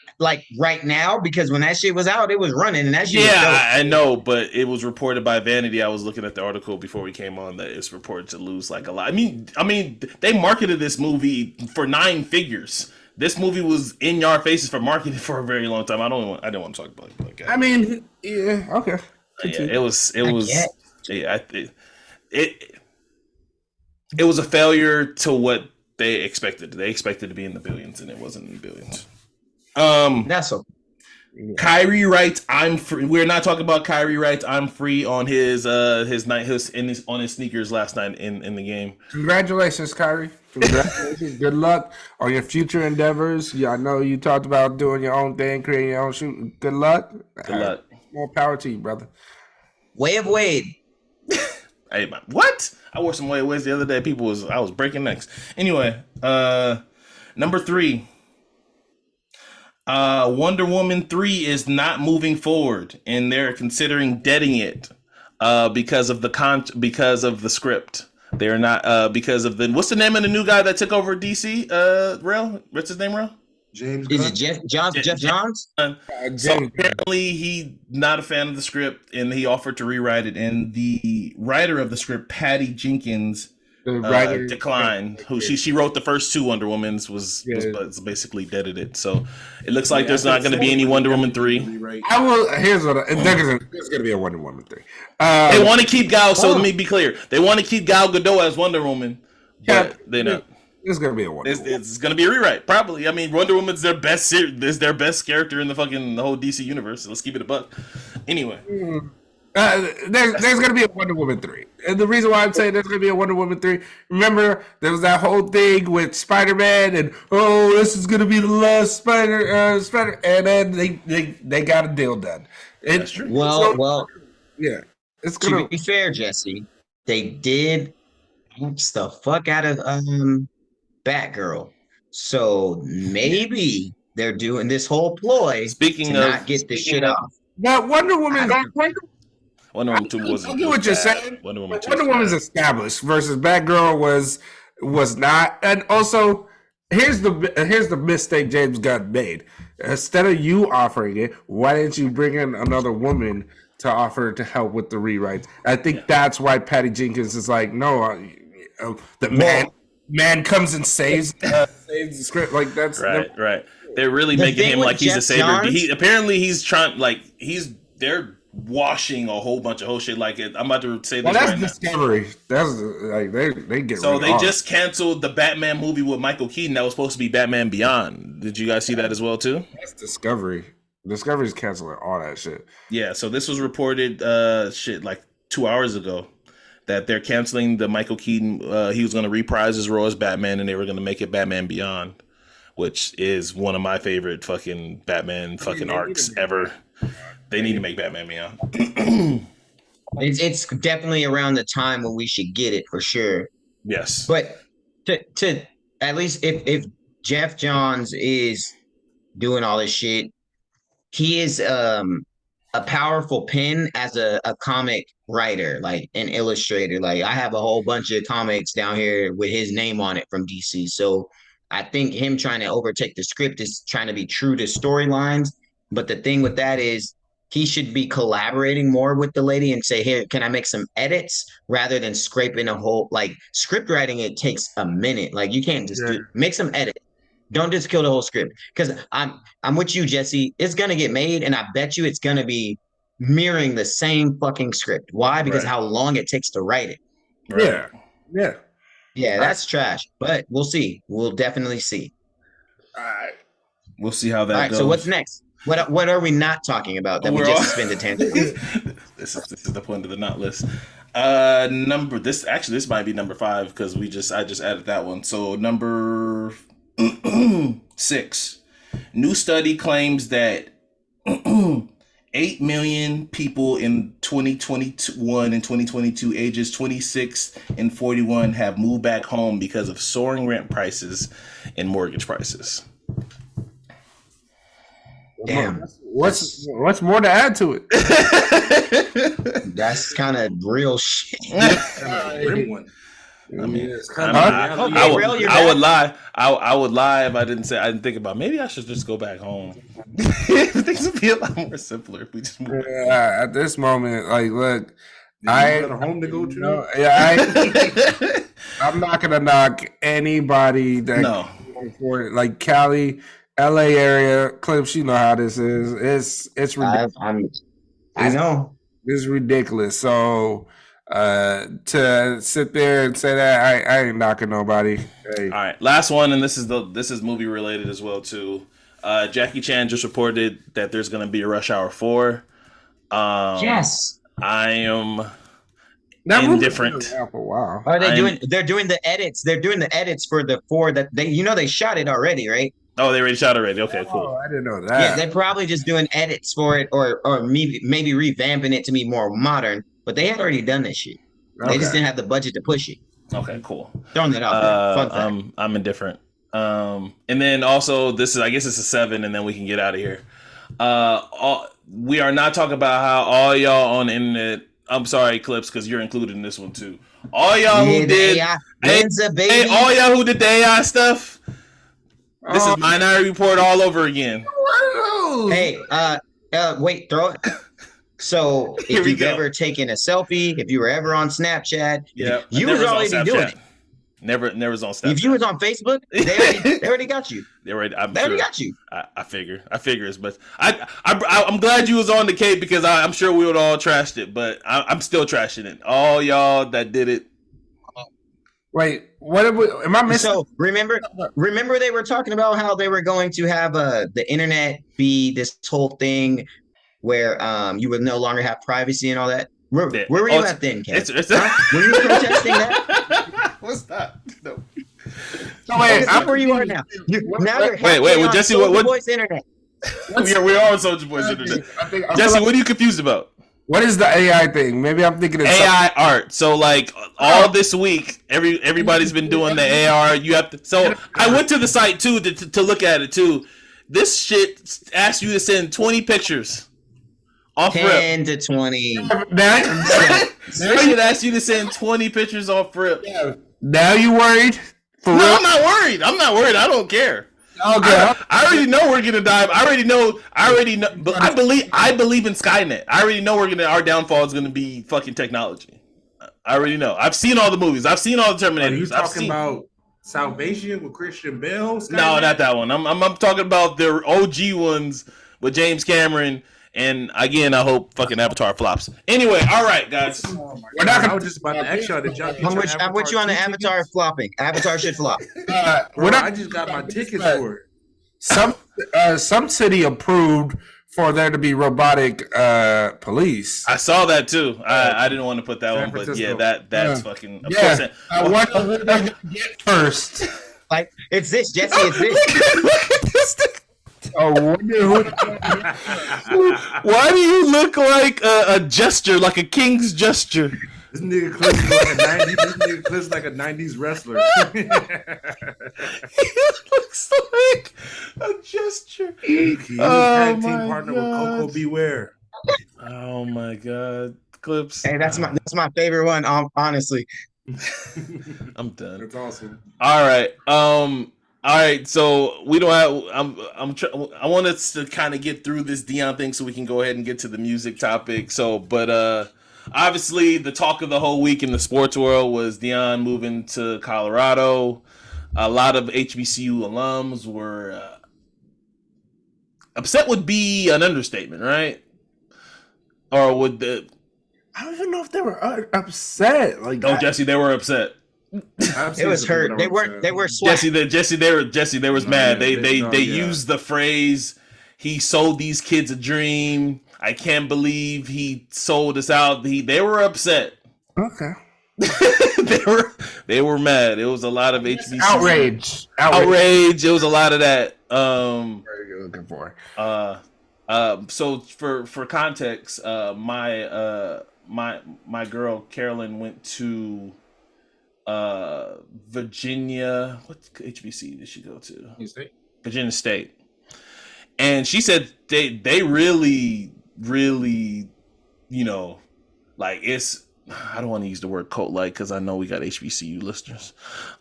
right now, because when that shit was out, it was running, and that shit was dope. Yeah, I know, but it was reported by Vanity. I was looking at the article before we came on that it's reported to lose like a lot. I mean, they marketed this movie for 9 figures. This movie was in your faces for marketing for a very long time. I didn't want to talk about it. Like, I mean, yeah, okay. yeah, it was. guess. Yeah, it was a failure to what they expected. They expected to be in the billions, and it wasn't in the billions. That's okay. Kyrie writes, "I'm free." We're not talking about Kyrie writes, "I'm free" on his on his sneakers last night in the game. Congratulations, Kyrie. Congratulations. Good luck on your future endeavors. Yeah, I know you talked about doing your own thing, creating your own shoe. Good luck. Good luck. More power to you, brother. Way of Wade. Hey, what? I wore some Ways the other day. I was breaking necks. Anyway, Number 3. Wonder Woman 3 is not moving forward, and they're considering deading it because of the script. They're not because of the what's the name of the new guy that took over DC? Rell, what's his name? Rell? James Is Gunn. it Jeff Johns? So apparently he not a fan of the script, and he offered to rewrite it. And the writer of the script, Patty Jenkins, declined. Who she wrote the first 2 Wonder Womans was basically deaded it. So it looks like there's not going to be any Wonder Woman 3. I will. Here's what there's going to be a Wonder Woman 3. They want to keep Gal. So let me be clear. They want to keep Gal Gadot as Wonder Woman, but they not. It's gonna be a Wonder Woman. It's gonna be a rewrite, probably. I mean, Wonder Woman's their best character in the whole DC universe. So let's keep it a buck. Anyway, there's gonna be a Wonder Woman 3, and the reason why I'm saying there's gonna be a Wonder Woman 3. Remember, there was that whole thing with Spider-Man, and this is gonna be the last Spider, and then they got a deal done. That's true. Well, yeah. It's gonna to be fair, Jesse, they did oops the fuck out of Batgirl. So maybe they're doing this whole ploy to not get this shit off. But Wonder Woman, Wonder Woman 2 wasn't. I get what you're saying. Wonder Woman 2 Wonder Woman's established versus Batgirl was not. And also, here's the mistake James Gunn made. Instead of you offering it, why didn't you bring in another woman to offer to help with the rewrites? I think that's why Patty Jenkins is like, no, the man comes and saves the script. Like that's right. They're really making him like he's a savior. They're washing a whole bunch of whole shit. Like I'm about to say this that's Discovery. That's like they get. So they just canceled the Batman movie with Michael Keaton that was supposed to be Batman Beyond. Did you guys see that as well too? That's Discovery. Discovery's canceling all that shit. Yeah. So this was reported like 2 hours ago that they're canceling the Michael Keaton. He was going to reprise his role as Batman, and they were going to make it Batman Beyond, which is one of my favorite fucking Batman arcs ever. They need to make Batman Beyond. It's definitely around the time when we should get it for sure. Yes, but to at least if Jeff Johns is doing all this shit, he is a powerful pen as a comic writer, like an illustrator. Like I have a whole bunch of comics down here with his name on it from DC. So I think him trying to overtake the script is trying to be true to storylines. But the thing with that is he should be collaborating more with the lady and say, here, can I make some edits rather than scraping a whole, like script writing, it takes a minute. Like you can't just make some edits. Don't just kill the whole script. Because I'm with you, Jesse. It's going to get made, and I bet you it's going to be mirroring the same fucking script. Why? Because how long it takes to write it. Right. Yeah, that's trash. But we'll see. We'll definitely see. All right. We'll see how that goes. So what's next? What are we not talking about that we just spent a tangent? This is the point of the not list. This might be number 5 because I just added that one. So number 6. New study claims that 8 million people in 2021 and 2022 ages 26 and 41 have moved back home because of soaring rent prices and mortgage prices. Damn. What's more to add to it? That's kind of real shit. I mean, I would lie. I would lie if I didn't think about maybe I should just go back home. Things would be a lot more simpler if we just moved. At this moment, like, look, I got a home to go to. No, I'm not gonna knock anybody that for it. Like Cali, LA area, Clips. You know how this is. It's ridiculous. I know it's ridiculous. So. To sit there and say that I ain't knocking nobody. Hey. All right, last one, and this is movie related as well too. Jackie Chan just reported that there's going to be a Rush Hour 4. Yes, I am indifferent. For a while. Are they doing? They're doing the edits. They're doing the edits for the 4 that they shot it already, right? Oh, they already shot already. Okay, cool. Oh, I didn't know that. Yeah, they're probably just doing edits for it, or maybe revamping it to be more modern. But they had already done this shit. They just didn't have the budget to push it. Okay, cool. Throwing that out there. Fun fact. I'm indifferent. And then also this is, I guess it's a 7, and then we can get out of here. We are not talking about how all y'all on the internet. I'm sorry, Clips, because you're included in this one too. All y'all who did, hey, all y'all who did the AI stuff. This is Minority Report all over again. Hey, wait, throw it. So if you've ever taken a selfie, if you were ever on Snapchat, you was already doing it. Never was on Snapchat. If you was on Facebook, they already got you. They already got you. I figure as much. I'm glad you was on the Cape because I'm sure we would all trashed it, but I'm still trashing it. All y'all that did it. Wait, what am I missing? So remember they were talking about how they were going to have the internet be this whole thing where you would no longer have privacy and all that. Where were you at then, Ken? Were you protesting that? What's that? No. So wait, where you are now. Wait, well, Jesse, what? Voice internet. We are on Soulja Boy's internet. Jesse, what are you confused about? What is the AI thing? Maybe I'm thinking of AI art. So like all this week, everybody's been doing the AR. You have to. So I went to the site too to look at it too. This shit asks you to send 20 pictures. Off 10 rip. to 20. That should ask you to send 20 pictures off rip. Now you worried? I'm not worried. I don't care. Okay. I already know we're gonna die. I already know. But I believe in Skynet. I already know our downfall is gonna be fucking technology. I already know. I've seen all the movies. I've seen all the Terminators. Are you talking about Salvation with Christian Bale? Skynet? No, not that one. I'm talking about the OG ones with James Cameron. And again, I hope fucking Avatar flops. Anyway, all right, guys. I was just about to ask y'all that y'all. I'm with you on the Avatar flopping. Avatar should flop. I just got my tickets for it. Some city approved for there to be robotic police. I saw that too. I didn't want to put that one, but yeah, that's fucking. Of course. I want to get first. Like it's this, Jesse. It's this. Look at this thing. Oh, why do you look like a gesture, like a king's gesture? This nigga Cliff's like a 90s wrestler. He looks like a gesture. He was tag team partner with Coco Beware. Oh my god, Clips. Hey, that's my favorite one. Honestly, I'm done. That's awesome. All right, so we don't have. I want us to kind of get through this Deon thing so we can go ahead and get to the music topic. So, but obviously the talk of the whole week in the sports world was Deon moving to Colorado. A lot of HBCU alums were upset. Would be an understatement, right? Or would the? I don't even know if they were upset. Like, Jesse, they were upset. It was hurt. They were sweat. Jesse, they was mad. They used the phrase, "He sold these kids a dream. I can't believe he sold us out." They were upset. Okay. they were mad. It was a lot of HBC outrage. It was a lot of that. Very good looking for. So for context, my girl Carolyn went to Virginia. What HBC did she go to? Virginia State. And she said they really, like it's. I don't want to use the word cult like because I know we got HBCU listeners.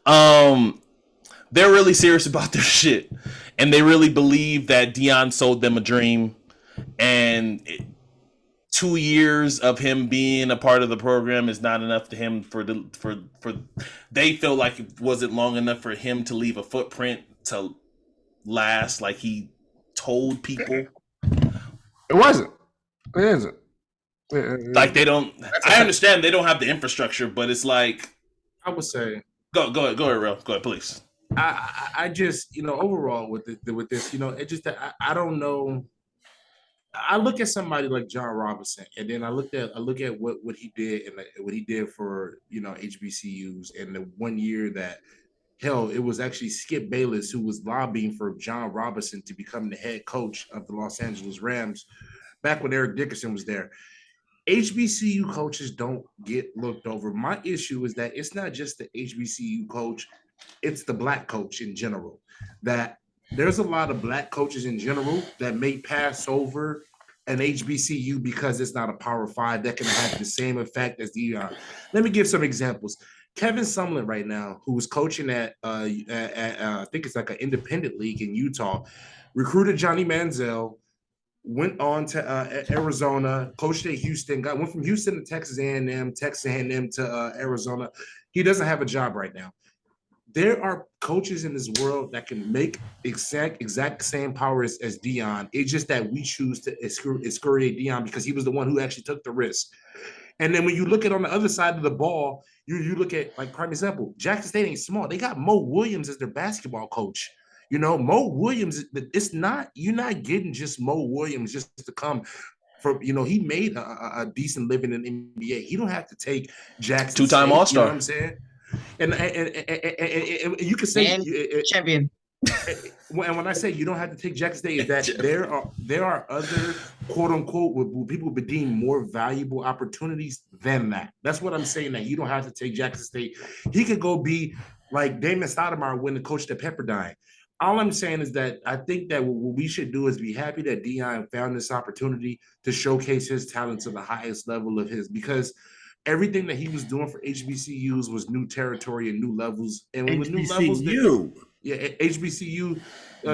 They're really serious about their shit, and they really believe that Deon sold them a dream. And 2 years of him being a part of the program is not enough to him for they feel like it wasn't long enough for him to leave a footprint to last like he told people. It wasn't. It isn't. Like they don't. I understand they don't have the infrastructure, but it's like I would say. Go ahead, Rell. Go ahead, please. I just overall with this, it just I don't know. I look at somebody like John Robinson, and then I look at what he did and what he did for HBCUs, and the 1 year that it was actually Skip Bayless who was lobbying for John Robinson to become the head coach of the Los Angeles Rams back when Eric Dickerson was there. HBCU coaches don't get looked over. My issue is that it's not just the HBCU coach it's the black coach in general. That there's a lot of black coaches in general that may pass over an HBCU because it's not a Power 5 that can have the same effect as Deon. Let me give some examples. Kevin Sumlin right now, who's coaching at I think it's like an independent league in Utah, recruited Johnny Manziel, went on to Arizona, coached at Houston, went from Houston to Texas A&M, Texas A&M to Arizona. He doesn't have a job right now. There are coaches in this world that can make exact same power as Deon. It's just that we choose to excoriate Deon because he was the one who actually took the risk. And then when you look at on the other side of the ball, you look at, like, prime example, Jackson State ain't small. They got Mo Williams as their basketball coach. You know, Mo Williams, you're not getting just Mo Williams just to come from, he made a decent living in the NBA. He don't have to take Jackson two-time State, All-Star. You know what I'm saying? And you can say champion. And when I say you don't have to take Jackson State, is that there are other quote unquote what people would deem more valuable opportunities than that. That's what I'm saying. That you don't have to take Jackson State. He could go be like Damon Stoudemire when the coach at Pepperdine. All I'm saying is that I think that what we should do is be happy that Deon found this opportunity to showcase his talent to the highest level of his, because everything that he was doing for HBCUs was new territory and new levels. And with new levels, HBCU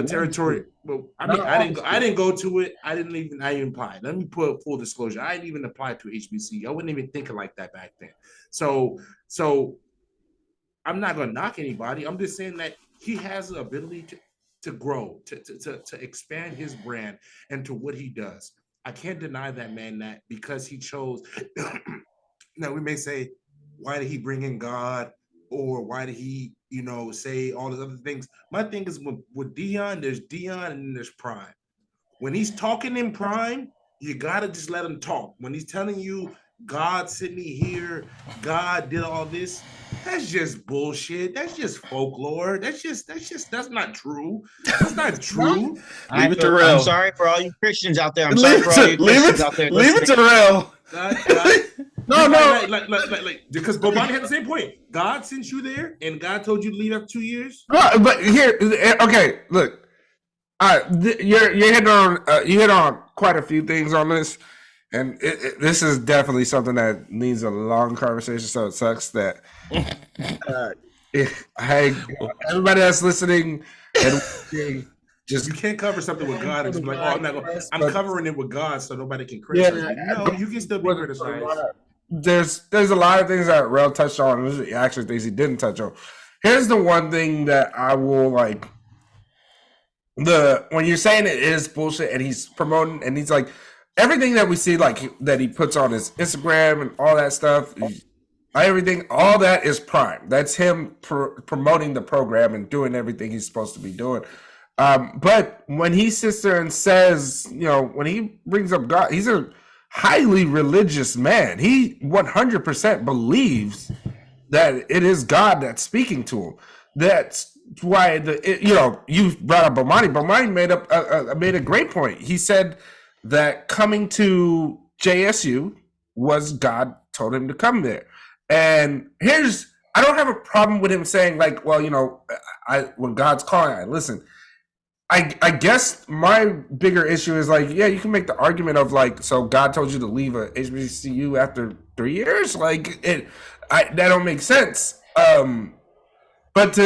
territory. Well, I mean, I didn't go to it. I didn't even apply. Let me put full disclosure. I didn't even apply to HBCU. I wasn't even thinking like that back then. So I'm not gonna knock anybody. I'm just saying that he has the ability to grow, to expand his brand and to what he does. I can't deny that man that because he chose. Now we may say, why did he bring in God, or why did he, say all these other things? My thing is with Deon, there's Deon and there's Prime. When he's talking in Prime, you gotta just let him talk. When he's telling you God sent me here, God did all this, that's just bullshit. That's just folklore. That's not true. That's not true. Leave it to Rell. I'm sorry for all you Christians out there. I'm sorry for all you Christians out there. Leave it to Rell. No, because Bobani had the same point. God sent you there, and God told you to leave after 2 years. But here, okay, look, you hit on quite a few things on this, and this is definitely something that needs a long conversation. So it sucks that hey, everybody that's listening and just you can't cover something with God and just be like, I'm covering it with God so nobody can criticize. No, you can still be criticized. There's a lot of things that Rell touched on. There's actually things he didn't touch on. Here's the one thing that I will like. When you're saying it is bullshit and he's promoting and he's like everything that we see like that he puts on his Instagram and all that stuff, everything, all that is Prime. That's him promoting the program and doing everything he's supposed to be doing. But when he sits there and says, when he brings up God, he's a highly religious man. He 100% believes that it is God that's speaking to him. That's why you brought up Bomani. Bomani made a great point. He said that coming to JSU was God told him to come there. And I don't have a problem with him saying like, well, when God's calling, I listen. I guess my bigger issue is like, yeah, you can make the argument of like, so God told you to leave a HBCU after 3 years, like that don't make sense. But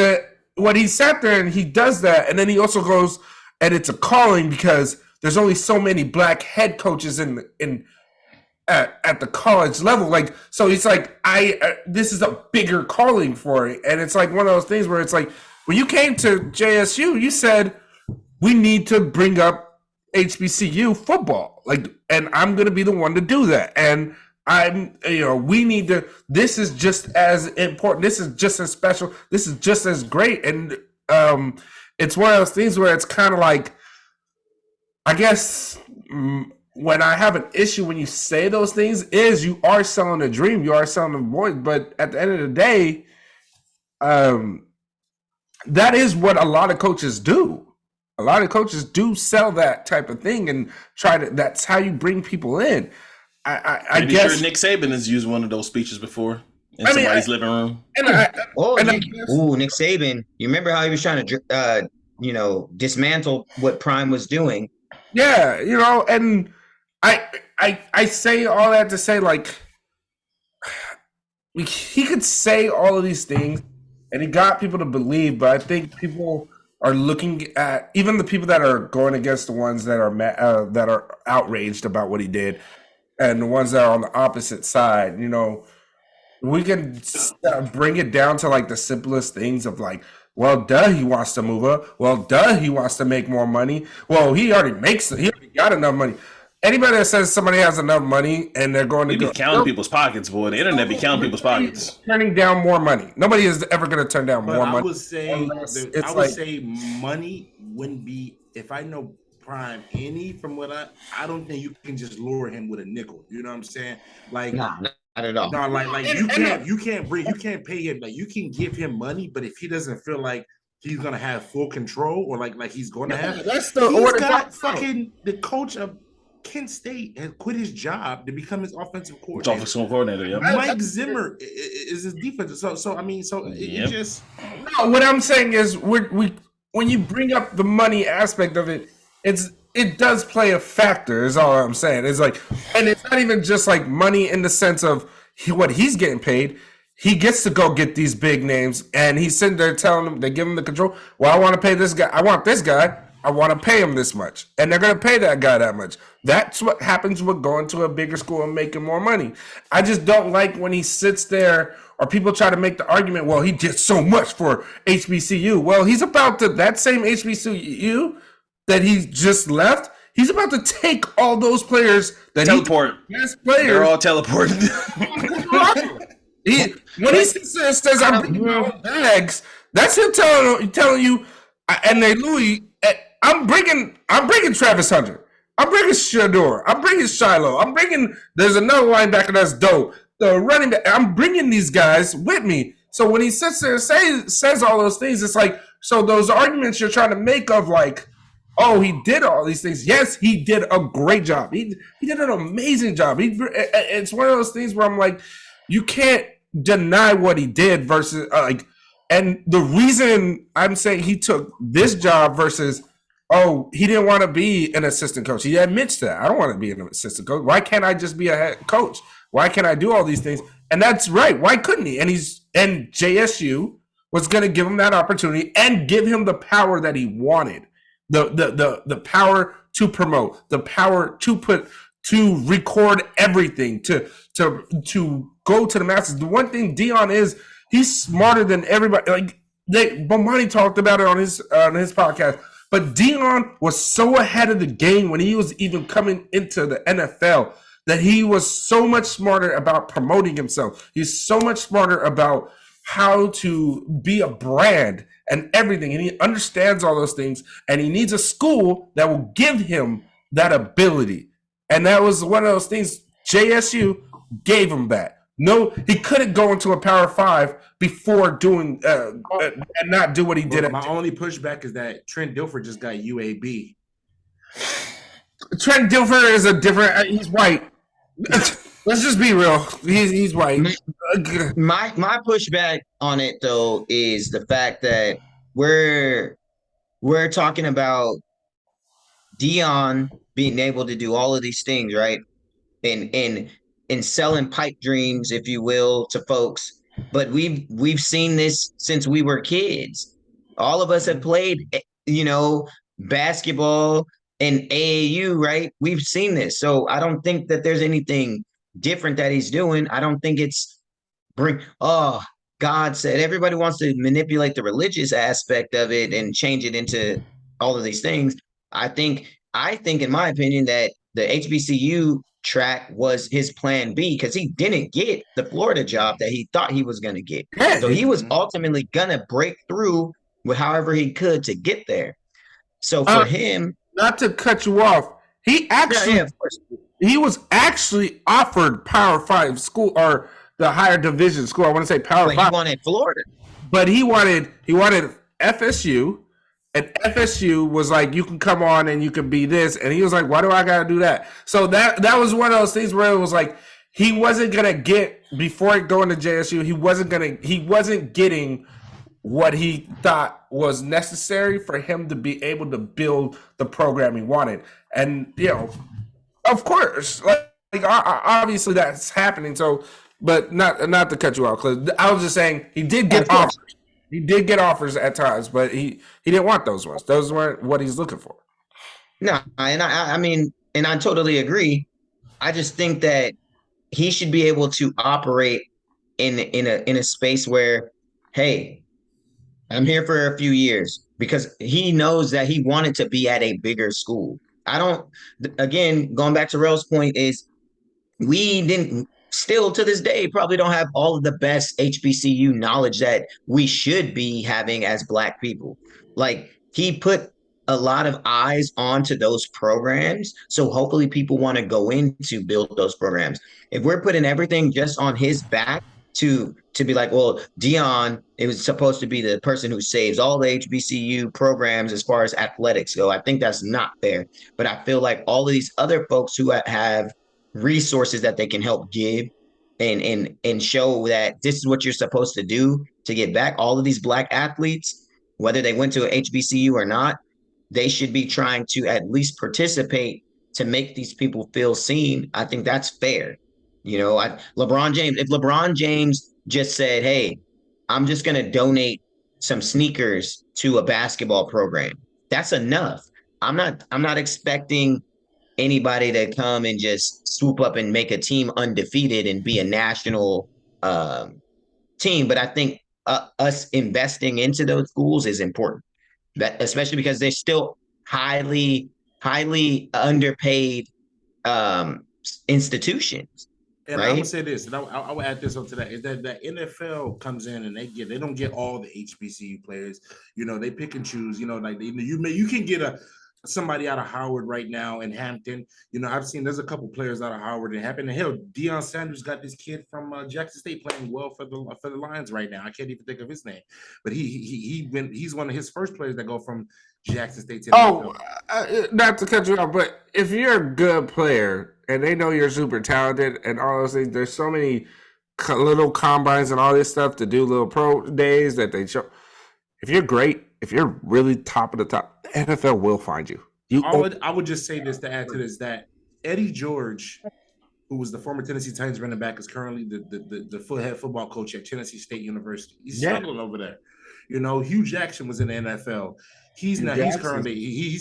when he sat there and he does that, and then he also goes, and it's a calling because there's only so many black head coaches at the college level, like so he's like, this is a bigger calling for it, and it's like one of those things where it's like when you came to JSU, you said, we need to bring up HBCU football, like, and I'm going to be the one to do that. And we need to, this is just as important. This is just as special. This is just as great. And it's one of those things where it's kind of like, I guess when I have an issue when you say those things is you are selling a dream. You are selling a voice. But at the end of the day, that is what a lot of coaches do. A lot of coaches do sell that type of thing and that's how you bring people in. I guess sure Nick Saban has used one of those speeches before. in somebody's living room. Nick Saban. You remember how he was trying to, dismantle what Prime was doing? Yeah, and I say all that to say, like, he could say all of these things, and he got people to believe, but I think people are looking at, even the people that are going against the ones that are outraged about what he did, and the ones that are on the opposite side. We can bring it down to like the simplest things of like, well, duh, he wants to move up. Well, duh, he wants to make more money. Well, he already got enough money. Anybody that says somebody has enough money and they're going to be counting people's pockets, boy. The internet be counting people's pockets. Turning down more money. Nobody is ever going to turn down more money. I would say money wouldn't be, if I know Prime any from what I don't think you can just lure him with a nickel. You know what I'm saying? Like, nah, not at all. No, like you can't pay him. Like, you can give him money, but if he doesn't feel like he's gonna have full control, or like he's gonna have, that's the fucking the coach of Kent State has quit his job to become his offensive coordinator. Yeah. Mike Zimmer is his defense. It just. No, what I'm saying is, when you bring up the money aspect of it, it does play a factor, is all I'm saying. It's like, and it's not even just like money in the sense of what he's getting paid. He gets to go get these big names, and he's sitting there telling them, they give him the control. Well, I want to pay this guy. I want this guy. I want to pay him this much. And they're going to pay that guy that much. That's what happens with going to a bigger school and making more money. I just don't like when he sits there, or people try to make the argument, well, he did so much for HBCU. Well, he's about to, that same HBCU that he just left, he's about to take all those players that teleport. They're all teleporting. When he says, I'm bringing my own bags, that's him telling you, and they Louis, I'm bringing Travis Hunter. I'm bringing Shador. I'm bringing Shiloh. There's another linebacker that's dope. The running back, I'm bringing these guys with me. So when he sits there and says all those things, it's like, so those arguments you're trying to make of like, oh, he did all these things. Yes, he did a great job. He did an amazing job. It's one of those things where I'm like, you can't deny what he did versus and the reason I'm saying he took this job versus, oh, he didn't want to be an assistant coach. He admits that. I don't want to be an assistant coach. Why can't I just be a head coach? Why can't I do all these things? And that's right. Why couldn't he? And JSU was going to give him that opportunity and give him the power that he wanted. The power to promote, the power to record everything, to go to the masses. The one thing Deon is, he's smarter than everybody. Like Bomani talked about it on his podcast. But Deon was so ahead of the game when he was even coming into the NFL that he was so much smarter about promoting himself. He's so much smarter about how to be a brand and everything. And he understands all those things. And he needs a school that will give him that ability. And that was one of those things. JSU gave him that. No, he couldn't go into a Power 5 before doing and not do what he did. My only pushback is that Trent Dilfer just got UAB. Trent Dilfer is a different. He's white. Let's just be real. He's white. My pushback on it though is the fact that we're talking about Deon being able to do all of these things, right? And selling pipe dreams, if you will, to folks. But we've seen this since we were kids. All of us have played, basketball and AAU, right? We've seen this. So I don't think that there's anything different that he's doing. I don't think it's God said. Everybody wants to manipulate the religious aspect of it and change it into all of these things. I think in my opinion that the HBCU track was his plan B because he didn't get the Florida job that he thought he was going to get. So he was ultimately going to break through with however he could to get there. So for him, not to cut you off, he was actually offered Power 5 school or the higher division school. I want to say Power 5. He wanted Florida, but he wanted FSU. And FSU was like, you can come on and you can be this. And he was like, why do I got to do that? So that was one of those things where it was like, he wasn't going to get before going to JSU, he wasn't getting what he thought was necessary for him to be able to build the program he wanted. And of course, obviously that's happening. So, but not to cut you off, because I was just saying he did get offers. He did get offers at times, but he didn't want those ones. Those weren't what he's looking for. No, and I mean, and I totally agree. I just think that he should be able to operate in a space where, hey, I'm here for a few years, because he knows that he wanted to be at a bigger school. Again, going back to Rell's point, is we didn't, still to this day, probably don't have all of the best HBCU knowledge that we should be having as Black people. Like, he put a lot of eyes onto those programs, so hopefully people want to go in to build those programs. If we're putting everything just on his back to be like, well, Deon, it was supposed to be the person who saves all the HBCU programs as far as athletics go, I think that's not fair. But I feel like all of these other folks who have resources that they can help give and show that this is what you're supposed to do to get back, all of these Black athletes, whether they went to an HBCU or not, they should be trying to at least participate to make these people feel seen. I think that's fair. LeBron James, if LeBron James just said, hey, I'm just going to donate some sneakers to a basketball program, that's enough. I'm not expecting anybody to come and just swoop up and make a team undefeated and be a national team. But I think us investing into those schools is important. That, especially because they're still highly underpaid institutions. And right? I would say this, and I would add this onto that, is that the NFL comes in and they don't get all the HBCU players. They pick and choose. Like you can get somebody out of Howard right now in Hampton. I've seen there's a couple players out of Howard and Hampton. And hell, Deon Sanders got this kid from Jackson State playing well for the Lions right now. I can't even think of his name, but he's one of his first players that go from Jackson State to not to cut you off, but if you're a good player and they know you're super talented and all those things, there's so many little combines and all this stuff to do, little pro days that they show. If you're great, if you're really top of the top, the NFL will find you. I would just say this to add to this, that Eddie George, who was the former Tennessee Titans running back, is currently the head football coach at Tennessee State University. He's struggling over there. Hugh Jackson was in the NFL. He's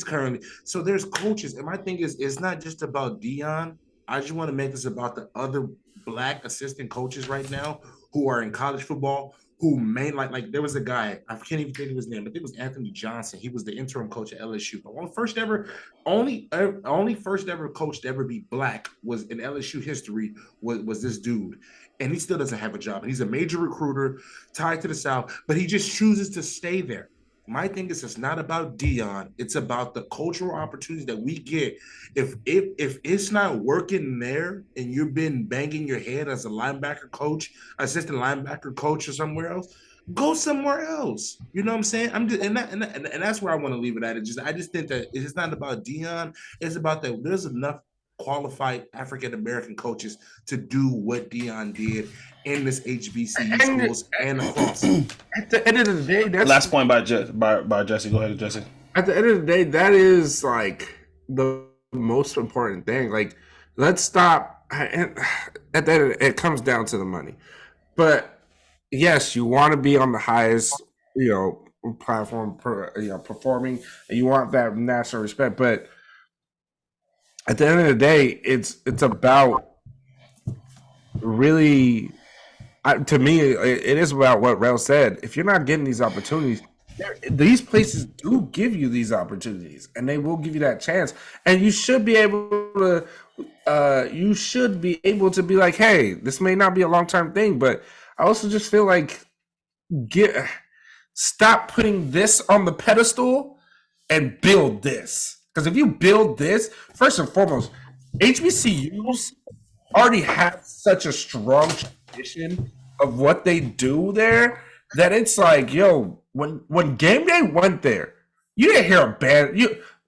currently. So there's coaches, and my thing is, it's not just about Deon. I just want to make this about the other Black assistant coaches right now who are in college football, who like there was a guy, I can't even think of his name, but it was Anthony Johnson. He was the interim coach at LSU. But only first ever coach to ever be Black was in LSU history was this dude. And he still doesn't have a job. And he's a major recruiter tied to the South, but he just chooses to stay there. My thing is, it's not about Deon. It's about the cultural opportunities that we get. If it's not working there and you've been banging your head as a linebacker coach, assistant linebacker coach, or somewhere else, go somewhere else. You know what I'm saying? And that's where I want to leave it at. I just think that it's not about Deon. It's about that there's enough qualified African American coaches to do what Deon did in this HBCU schools and across. At the end of the day, that's last point by Jesse. Go ahead, Jesse. At the end of the day, that is like the most important thing. Like, let's stop. At the end, it comes down to the money. But yes, you want to be on the highest, platform, performing, and you want that national respect. But at the end of the day, it's about really, to me, it is about what Rell said. If you're not getting these opportunities, these places do give you these opportunities, and they will give you that chance. And you should be able to, be like, hey, this may not be a long-term thing, but I also just feel like stop putting this on the pedestal and build this. Because if you build this, first and foremost, HBCUs already have such a strong tradition of what they do there that it's like, when game day went there, you didn't hear a band.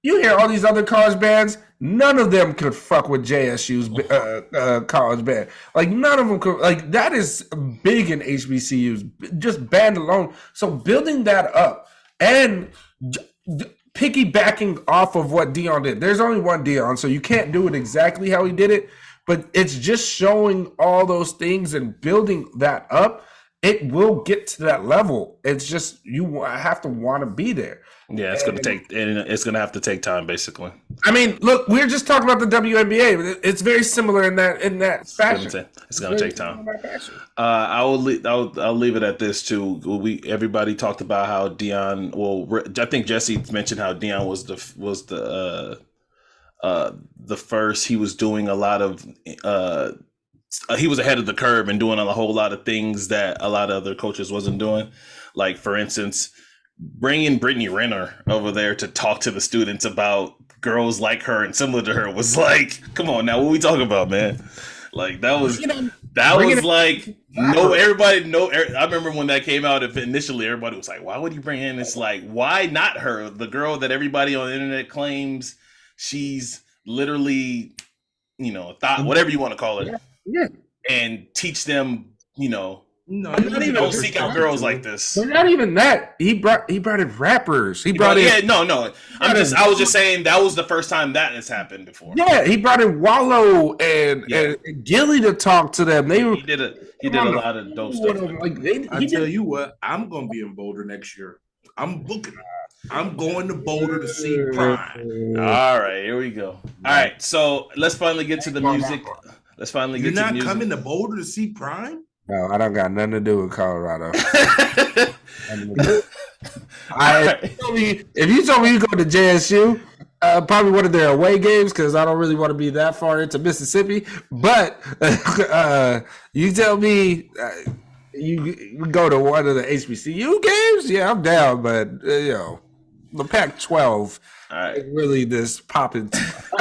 You hear all these other college bands, none of them could fuck with JSU's college band. Like none of them could. Like that is big in HBCUs, just band alone. So building that up and piggybacking off of what Deon did. There's only one Deon, so you can't do it exactly how he did it. But it's just showing all those things and building that up. It will get to that level. It's just you have to want to be there. Yeah, it's gonna have to take time, basically. I mean, look, we're just talking about the WNBA. It's very similar in that fashion. It's gonna take time. I'll leave it at this too. Everybody talked about how Deon. Well, I think Jessie mentioned how Deon was the first. He was doing a lot of. He was ahead of the curve and doing a whole lot of things that a lot of other coaches wasn't doing. Like, for instance, bringing Brittney Griner over there to talk to the students about girls like her and similar to her was like, come on now, what we talking about, man? Like that was like everybody. I remember when that came out. If initially everybody was like, why would you bring in? It's like, why not her, the girl that everybody on the internet claims she's literally, thought, whatever you want to call it, and teach them, don't seek out girls like this. But not even that. He brought in rappers. I was just saying that was the first time that has happened before. Yeah, he brought in Wallow and Gilly to talk to them. He did a lot of dope stuff. I tell you what, I'm gonna be in Boulder next year. I'm booking. I'm going to Boulder to see Prime. All right, here we go. All right, so let's finally get to the music. You're not coming to Boulder to see Prime? No, I don't got nothing to do with Colorado. If you told me you go to JSU, probably one of their away games because I don't really want to be that far into Mississippi. But you tell me you go to one of the HBCU games, yeah, I'm down. But the Pac-12. All right. Really this popping.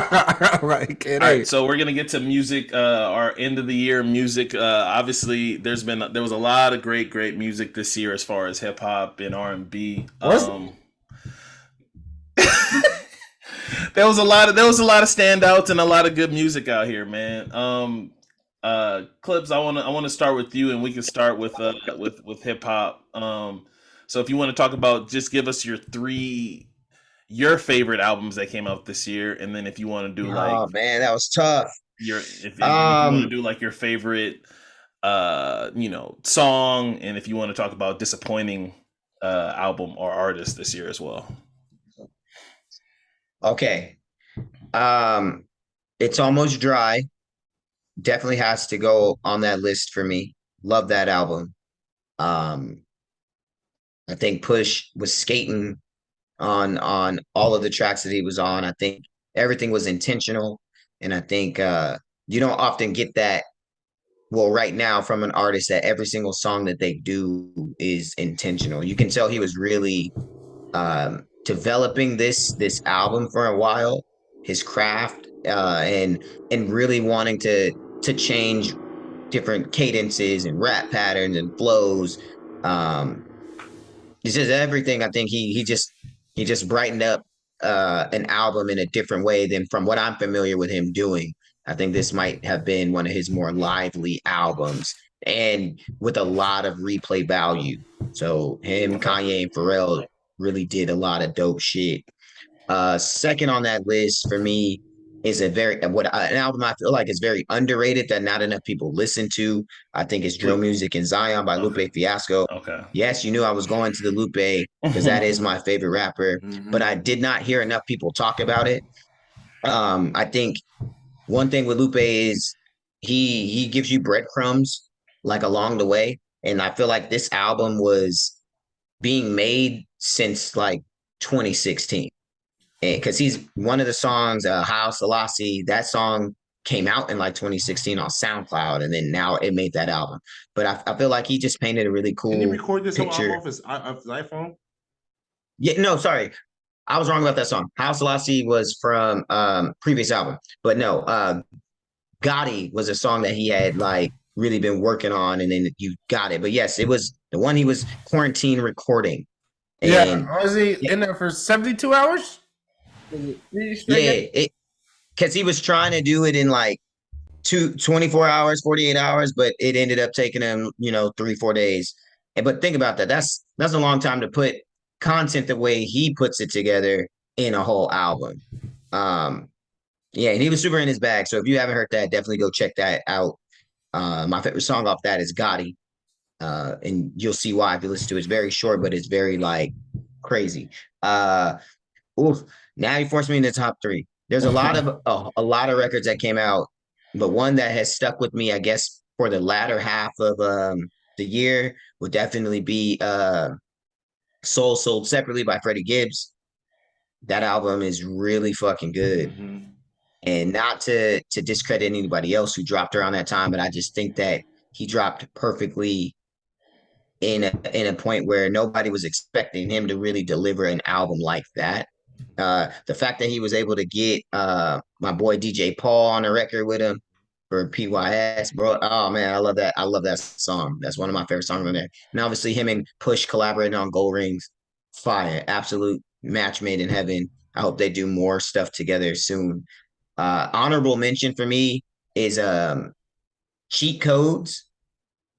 All right, so we're gonna get to music, our end of the year music. Obviously, there was a lot of great music this year as far as hip hop and R&B. There was a lot of standouts and a lot of good music out here, man. Clips, I wanna start with you, and we can start with hip hop. So if you want to talk about, just give us your favorite albums that came out this year, and then if you want to do oh man, that was tough. If you want to do like your favorite song, and if you want to talk about disappointing album or artist this year as well. Okay. It's Almost Dry. Definitely has to go on that list for me. Love that album. I think Push was skating on all of the tracks that he was on. I think everything was intentional, and I think you don't often get that. Well, right now from an artist, that every single song that they do is intentional. You can tell he was really developing this album for a while, his craft, and really wanting to change different cadences and rap patterns and flows. It's just everything. I think he just brightened up an album in a different way than from what I'm familiar with him doing. I think this might have been one of his more lively albums and with a lot of replay value. So him, Kanye, and Pharrell really did a lot of dope shit. Second on that list for me is an album I feel like is very underrated that not enough people listen to. I think it's Drill Music in Zion by Lupe Fiasco. Okay. Yes, you knew I was going to the Lupe because that is my favorite rapper, but I did not hear enough people talk about it. I think one thing with Lupe is he gives you breadcrumbs like along the way, and I feel like this album was being made since like 2016. Because he's one of the songs, How Selassie, that song came out in like 2016 on SoundCloud, and then now it made that album. But I feel like he just painted a really cool picture. Did he record this off his iPhone? Yeah, no, sorry. I was wrong about that song. How Selassie was from previous album. But no, Gotti was a song that he had like really been working on, and then you got it. But yes, it was the one he was quarantine recording. And, was he in there for 72 hours? Yeah, because he was trying to do it in like 24 hours, 48 hours, but it ended up taking him, 3-4 days. But think about that. That's a long time to put content the way he puts it together in a whole album. Yeah, and he was super in his bag. So if you haven't heard that, definitely go check that out. My favorite song off that is Gotti. And you'll see why if you listen to it. It's very short, but it's very like crazy. Oof, now you forced me into the top three. There's a lot of records that came out, but one that has stuck with me, I guess, for the latter half of the year would definitely be Soul Sold Separately by Freddie Gibbs. That album is really fucking good. Mm-hmm. And not to discredit anybody else who dropped around that time, but I just think that he dropped perfectly in a point where nobody was expecting him to really deliver an album like that. The fact that he was able to get my boy DJ Paul on the record with him for PYS, bro. Oh man, I love that. I love that song. That's one of my favorite songs on there. And obviously him and Push collaborating on Gold Rings. Fire. Absolute match made in heaven. I hope they do more stuff together soon. Honorable mention for me is Cheat Codes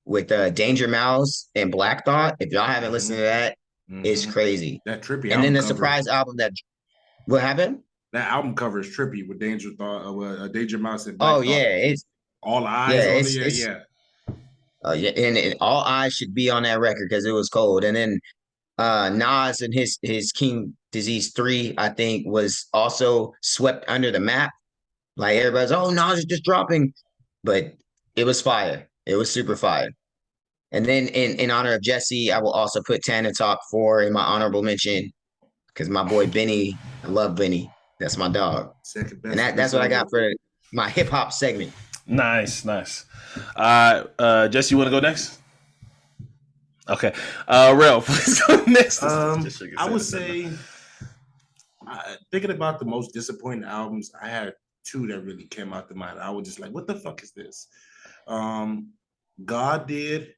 with Danger Mouse and Black Thought. If y'all haven't listened to that, it's crazy. That trippy. And then the surprise album that what happened? That album cover is trippy with Danger Mouse and Black Thought. Yeah, it's all eyes on it. Yeah, and all eyes should be on that record because it was cold. And then Nas and his King Disease 3, I think, was also swept under the map. Like everybody's, Nas is just dropping, but it was fire. It was super fire. And then in honor of Jessie, I will also put Tana Talk 4 in my honorable mention because my boy Benny, I love Benny. That's my dog. Second best. And that's what I got for my hip hop segment. Nice. Jesse, you want to go next? Okay. Rell, please go next. I would say, thinking about the most disappointing albums, I had two that really came out to mind. I was just like, what the fuck is this? God Did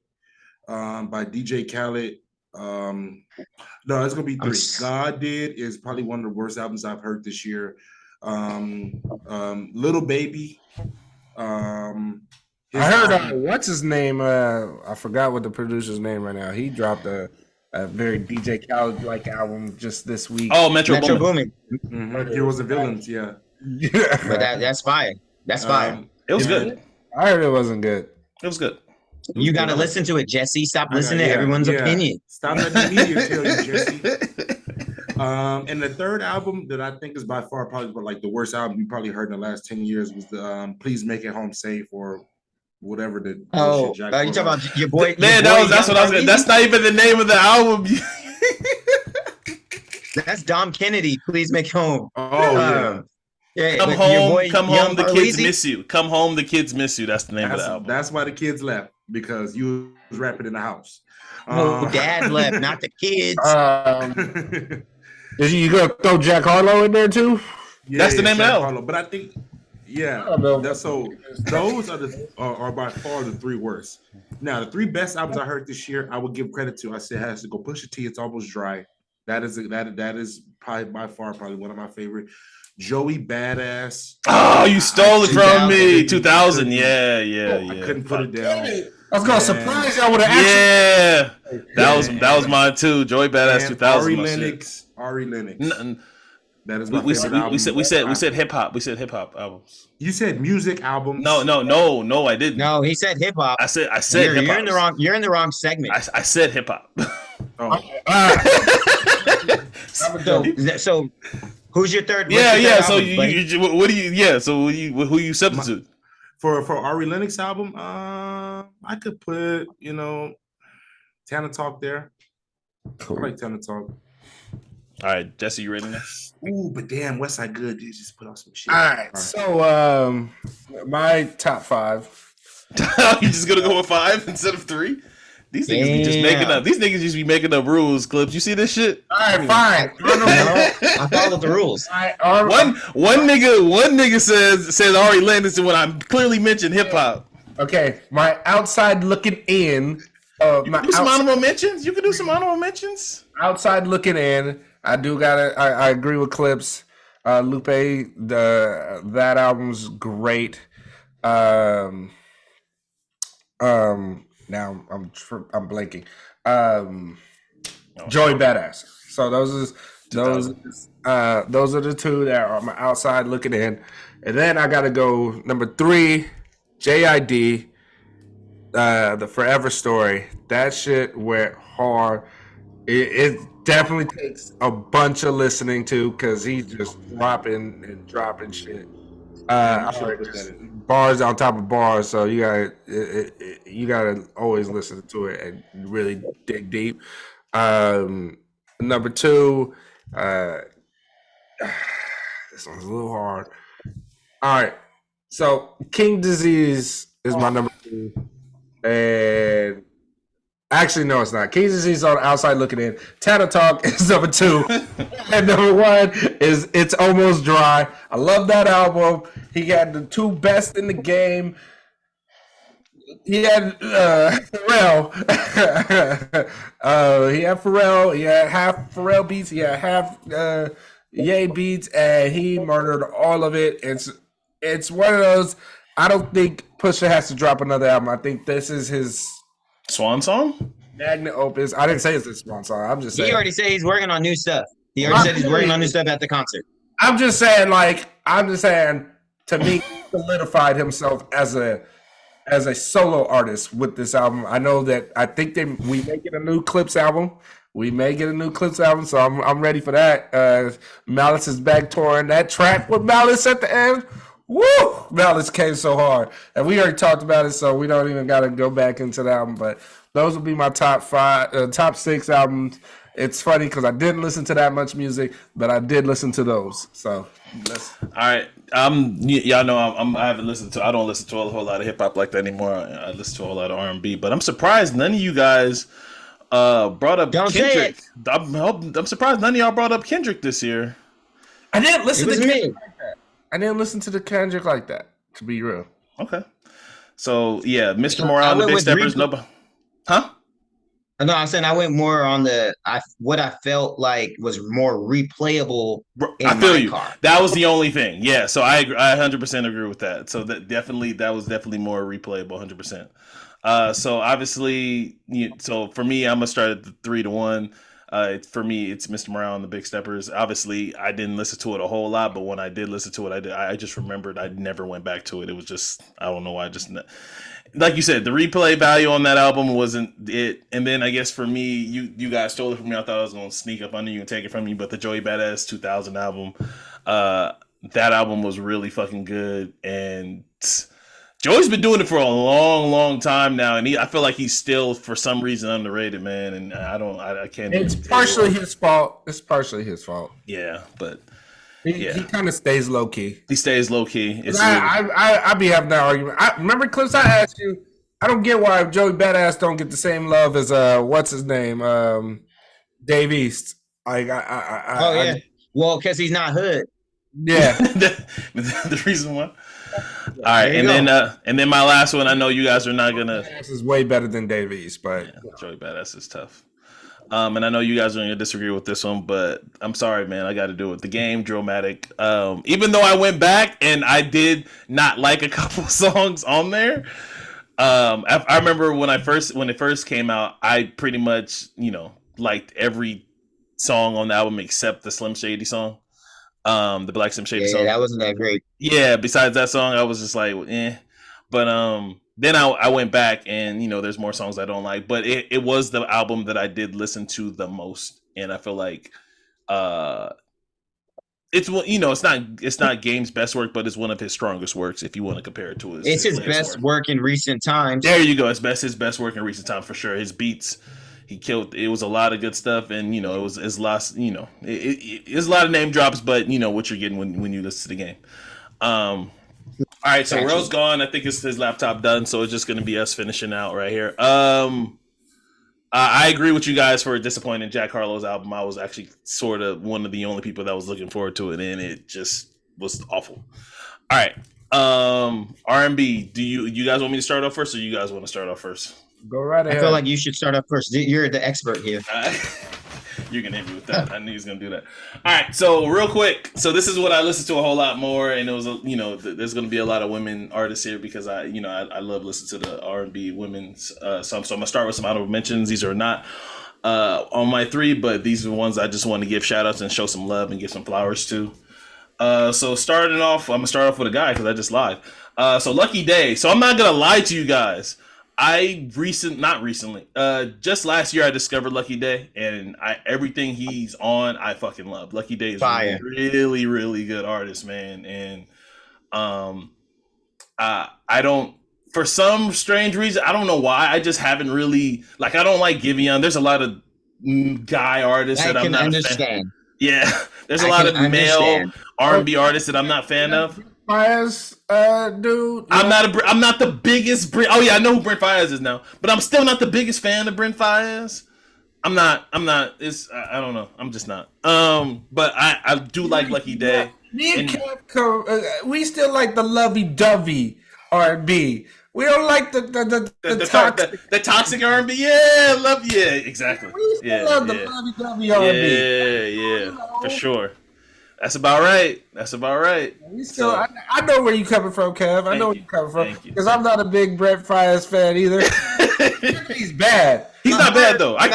by DJ Khaled. No, it's gonna be three. God Did is probably one of the worst albums I've heard this year. Little Baby. I heard what's his name? I forgot what the producer's name right now. He dropped a very DJ Khaled like album just this week. Oh, Metro Boomin. Mm-hmm. Heroes and Villains, yeah. But that's fire. That's fire. It was good. I heard it wasn't good. It was good. You got to listen to it, Jesse. Stop listening to everyone's opinion. Stop letting the media tell you, Jesse. And the third album that I think is by far probably like the worst album you probably heard in the last 10 years was the Please Make It Home Safe or whatever the you talking about your boy? Man, that's what I was gonna. That's not even the name of the album. That's Dom Kennedy. Please Make It Home. Yeah, come home, the kids miss you. Come home, the kids miss you. That's the name of the album. That's why the kids left, because you was rapping in the house. Dad left, not the kids. Is you gonna throw Jack Harlow in there too? Yeah, that's the name of the album. But I think, so those are by far the three worst. Now, the three best albums I heard this year, I would give credit to. I said has to go Pusha T. It's Almost Dry. That is probably by far one of my favorite. Joey Badass. Oh, you stole it from me. 2000. Yeah. I couldn't put it down. I was gonna surprise y'all with an action. Yeah, that was mine too. Joey Badass 2000. Ari Lennox. That is my favorite album. We said hip hop. We said hip hop albums. You said music albums. No, I didn't. No, he said hip hop. I said hip hop. You're in the wrong segment. I said hip hop. So who's your third? Yeah. So what do you? Yeah. So who you substitute for Ari Lennox album? I could put Tana Talk there. Cool. I like Tana Talk. All right, Jesse, you ready now? Ooh, but damn, Westside Good did just put out some shit. All right. So my top 5. You just gonna go with 5 instead of 3? These niggas be just making up. These niggas just be making up rules. Clips. You see this shit? All right, fine. I followed the rules. One nigga says Ari Lennox when I clearly mentioned hip hop. Okay, my outside looking in. You can do some honorable mentions. You can do some honorable mentions. Outside looking in. I agree with Clips. Lupe. That album's great. Um, now I'm blanking. Joey Badass. So those are the two that are on my outside looking in, and then I gotta go number 3, JID. The Forever Story. That shit went hard. It definitely takes a bunch of listening to because he's just dropping and dropping shit. I'm sure I put that in. Bars on top of bars, so you gotta always listen to it and really dig deep. Number 2, this one's a little hard. All right, so King Disease is my number 2, and actually no, it's not. King Disease on the outside looking in. Tana Talk is number 2, and number 1 is It's Almost Dry. I love that album. He had the 2 best in the game. He had Pharrell. He had Pharrell. He had half Pharrell beats. He had half Ye beats, and he murdered all of it. It's one of those. I don't think Pusha has to drop another album. I think this is his Swan song? magnum opus. I didn't say it's his swan song. I'm just saying. He already said he's working on new stuff. He already said he's working on new stuff at the concert. I'm just saying, to me, solidified himself as a solo artist with this album. I know that we may get a new Clips album. So I'm ready for that. Malice is back touring. That track with Malice at the end. Woo! Malice came so hard. And we already talked about it, so we don't even got to go back into the album. But those will be my top 6 albums. It's funny because I didn't listen to that much music, but I did listen to those. So, all right. Y'all know I haven't listened to. I don't listen to a whole lot of hip hop like that anymore. I listen to a whole lot of R&B. But I'm surprised none of you guys brought up Kendrick. I'm surprised none of y'all brought up Kendrick this year. I didn't listen to Kendrick like that. I didn't listen to the Kendrick like that, to be real. Okay. So yeah, Mr. Morale and the Big Steppers. Huh? No, I'm saying I went more on what I felt like was more replayable. I feel you. Car. That was the only thing. Yeah, so I 100% agree with that. So that was definitely more replayable, 100%. So obviously, so for me, I'm gonna start at the 3-1. For me, it's Mr. Morale and the Big Steppers. Obviously, I didn't listen to it a whole lot, but when I did listen to it, I just remembered I never went back to it. It was just, I don't know why, like you said, the replay value on that album wasn't it. And then I guess for me, you guys stole it from me. I thought I was going to sneak up under you and take it from you, but the Joey Badass 2000 album, that album was really fucking good. And Joey's been doing it for a long, long time now, and I feel like he's still, for some reason, underrated, man. And I can't. It's partially his fault. It's partially his fault. Yeah, but he kind of stays low key. He stays low key. I be having that argument. Remember, Clips, I asked you. I don't get why Joey Badass don't get the same love as what's his name, Dave East. Well, because he's not hood. Yeah, the reason why. All right, and then my last one. I know you guys are not gonna. This is way better than Dave East, but Joey Badass is tough. And I know you guys are gonna disagree with this one, but I'm sorry, man. I got to do it. The Game, Drillmatic. Even though I went back and I did not like a couple songs on there. I remember when it first came out, I pretty much liked every song on the album except the Slim Shady song. The Black Slim Shady song. Yeah, that wasn't that great. Yeah, besides that song, I was just like, eh. But then I went back and there's more songs I don't like. But it was the album that I did listen to the most, and I feel like it's not Game's best work, but it's one of his strongest works if you want to compare it to his. It's his best work in recent times. There you go. His best work in recent times for sure. His beats. He killed. It was a lot of good stuff, and it was his last. It's a lot of name drops, but what you're getting when you listen to the Game. All right, so Rell's gone. I think it's his laptop done, so it's just gonna be us finishing out right here. I agree with you guys for a disappointing Jack Harlow's album. I was actually sort of one of the only people that was looking forward to it, and it just was awful. All right, R&B. Do you guys want me to start off first, or you guys want to start off first? Go right ahead. I feel like you should start up first. You're the expert here. You're gonna hit me with that. I knew he was gonna do that. All right, so real quick. So this is what I listened to a whole lot more, and it was there's gonna be a lot of women artists here because I love listening to the R&B women's. So I'm gonna start with some honorable mentions. These are not on my 3, but these are the ones I just want to give shout outs and show some love and give some flowers to. So starting off, I'm gonna start off with a guy because I just lied. So Lucky Day. So I'm not gonna lie to you guys. Just last year I discovered Lucky Day, and everything he's on, I fucking love. Lucky Day is Fire. really, really good artist, man. And I don't, for some strange reason, I don't know why. I just haven't really I don't like Giveon. There's a lot of guy artists that I'm not understand. Yeah, there's a lot of male R&B artists that I'm not a fan of. Fires, dude. I'm not the biggest Brent. Oh yeah, I know who Brent Fires is now, but I'm still not the biggest fan of Brent Fires. I'm not. It's I don't know. I'm just not. But I do like Lucky Day. Me and Kev, we still like the lovey-dovey R&B. We don't like the toxic R&B. Yeah, exactly. We still love the lovey-dovey R&B. Yeah, for sure. That's about right. We still, I know where you coming from, Kev. I know where you coming from because I'm not a big Brent Fires fan either. He's bad. He's not bad though. I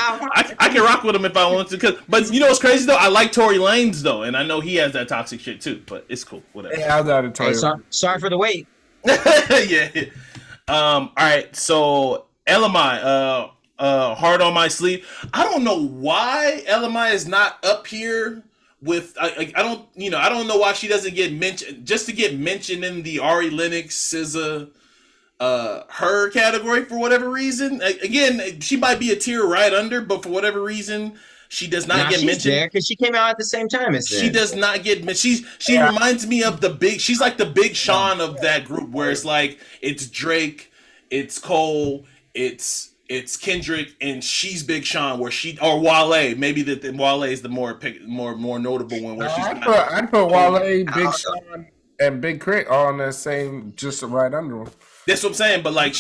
can rock with him if I want to. But you know what's crazy though? I like Tory Lanez though, and I know he has that toxic shit too. But it's cool. Whatever. Yeah, I'm not a Tory. Sorry for the wait. Yeah. All right. So LMI, Hard on My Sleeve. I don't know why LMI is not up here. With I don't know why she doesn't get mentioned, just to get mentioned in the Ari Lennox SZA her category for whatever reason. Again, she might be a tier right under, but for whatever reason she does not get mentioned because she came out at the same time as she does not get mentioned. She reminds me of she's like the Big Sean of that group, where it's like it's Drake, it's Cole, it's Kendrick, and she's Big Sean, or Wale. Maybe Wale is the more notable one. Where I'd put Wale, Big Sean, and Big Crit all in the same, just right under them. That's what I'm saying. But Wale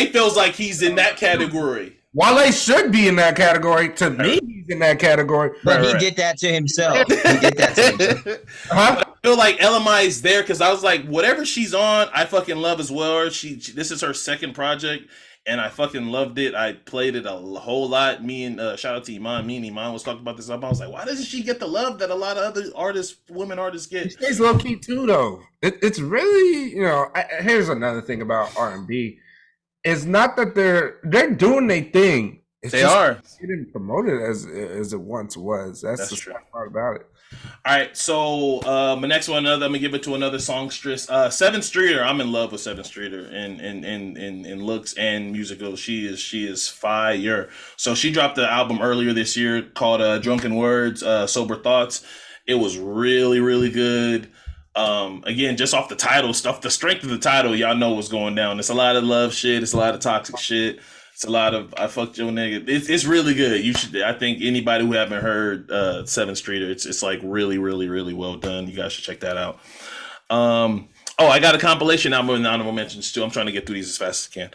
feels like he's in that category. Wale should be in that category. To me, he's in that category. But he did that to himself. I feel like LMI is there because I was like, whatever she's on, I fucking love as well. This is her second project. And I fucking loved it. I played it a whole lot. Me and shout out to Iman. Me and Iman was talking about this. I was like, why doesn't she get the love that a lot of other women artists get? She stays low key too, though. It's really, here's another thing about R&B. It's not that they're doing their thing. They are. They didn't promote it as it once was. That's the part about it. All right, so my next one, I'm gonna give it to another songstress. 7th Streeter, I'm in love with 7th Streeter in looks and musical. She is fire. So she dropped the album earlier this year called Drunken Words, Sober Thoughts. It was really, really good. Again, just off the title stuff, the strength of the title, y'all know what's going down. It's a lot of love shit. It's a lot of toxic shit. It's a lot of I fucked your nigga. It's really good. You should. I think anybody who haven't heard 7th Streeter, it's like really, really, really well done. You guys should check that out. I got a compilation album and honorable mentions too. I'm trying to get through these as fast as I can.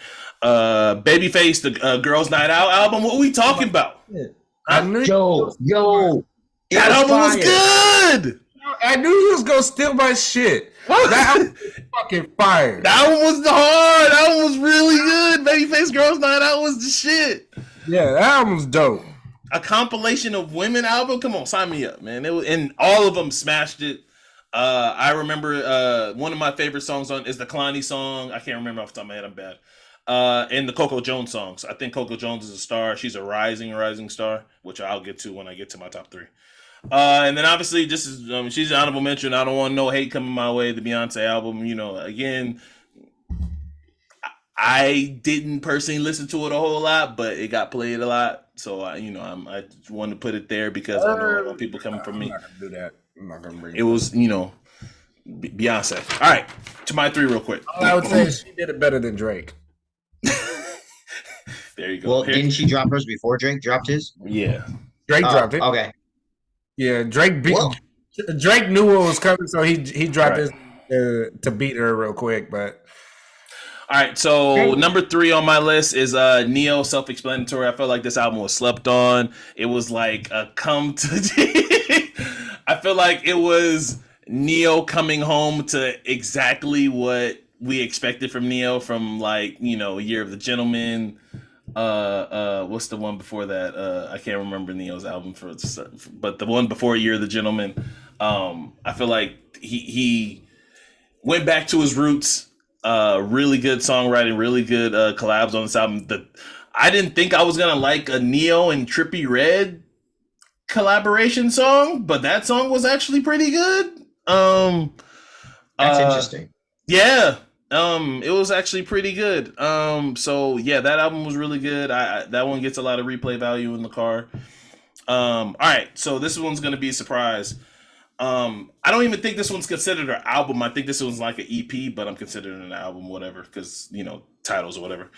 Babyface, the Girls Night Out album. What are we talking about? Yo, that album was good. I knew you was gonna steal my shit. That album was fucking fire. That one was hard. That one was really good. Babyface Girls Night Out was the shit. Yeah, that album's dope. A compilation of women album. Come on, sign me up, man. It was, and all of them smashed it. I remember one of my favorite songs is the Kalani song. I can't remember off the top of my head. I'm bad. And the Coco Jones songs. I think Coco Jones is a star. She's a rising star, which I'll get to when I get to my top 3. And then obviously this is she's an honorable mention. I don't want no hate coming my way. The Beyonce album, again, I didn't personally listen to it a whole lot, but it got played a lot. So I just wanted to put it there because I know a lot of people coming from me. I'm not gonna do that. I'm not gonna bring it. Was Beyonce. All right, to my 3 real quick. All I would say is she did it better than Drake. There you go. Well, didn't she drop hers before Drake dropped his? Yeah, Drake dropped it. Okay. Yeah, Drake knew what was coming, so he dropped his to beat her real quick. But All right, so number 3 on my list is Neo, self-explanatory. I felt like this album was slept on. It was like a come to I feel like it was Neo coming home to exactly what we expected from Neo from like, Year of the Gentleman. What's the one before that? I can't remember Neo's album but the one before Year of the Gentleman. I feel like he went back to his roots. Really good songwriting, really good collabs on this album. I didn't think I was gonna like a Neo and Trippie Redd collaboration song, but that song was actually pretty good. That's interesting. Yeah. It was actually pretty good. So yeah, that album was really good. That one gets a lot of replay value in the car. All right, so this one's gonna be a surprise. I don't even think this one's considered an album. I think this one's like an EP, but I'm considering it an album, whatever, because titles or whatever.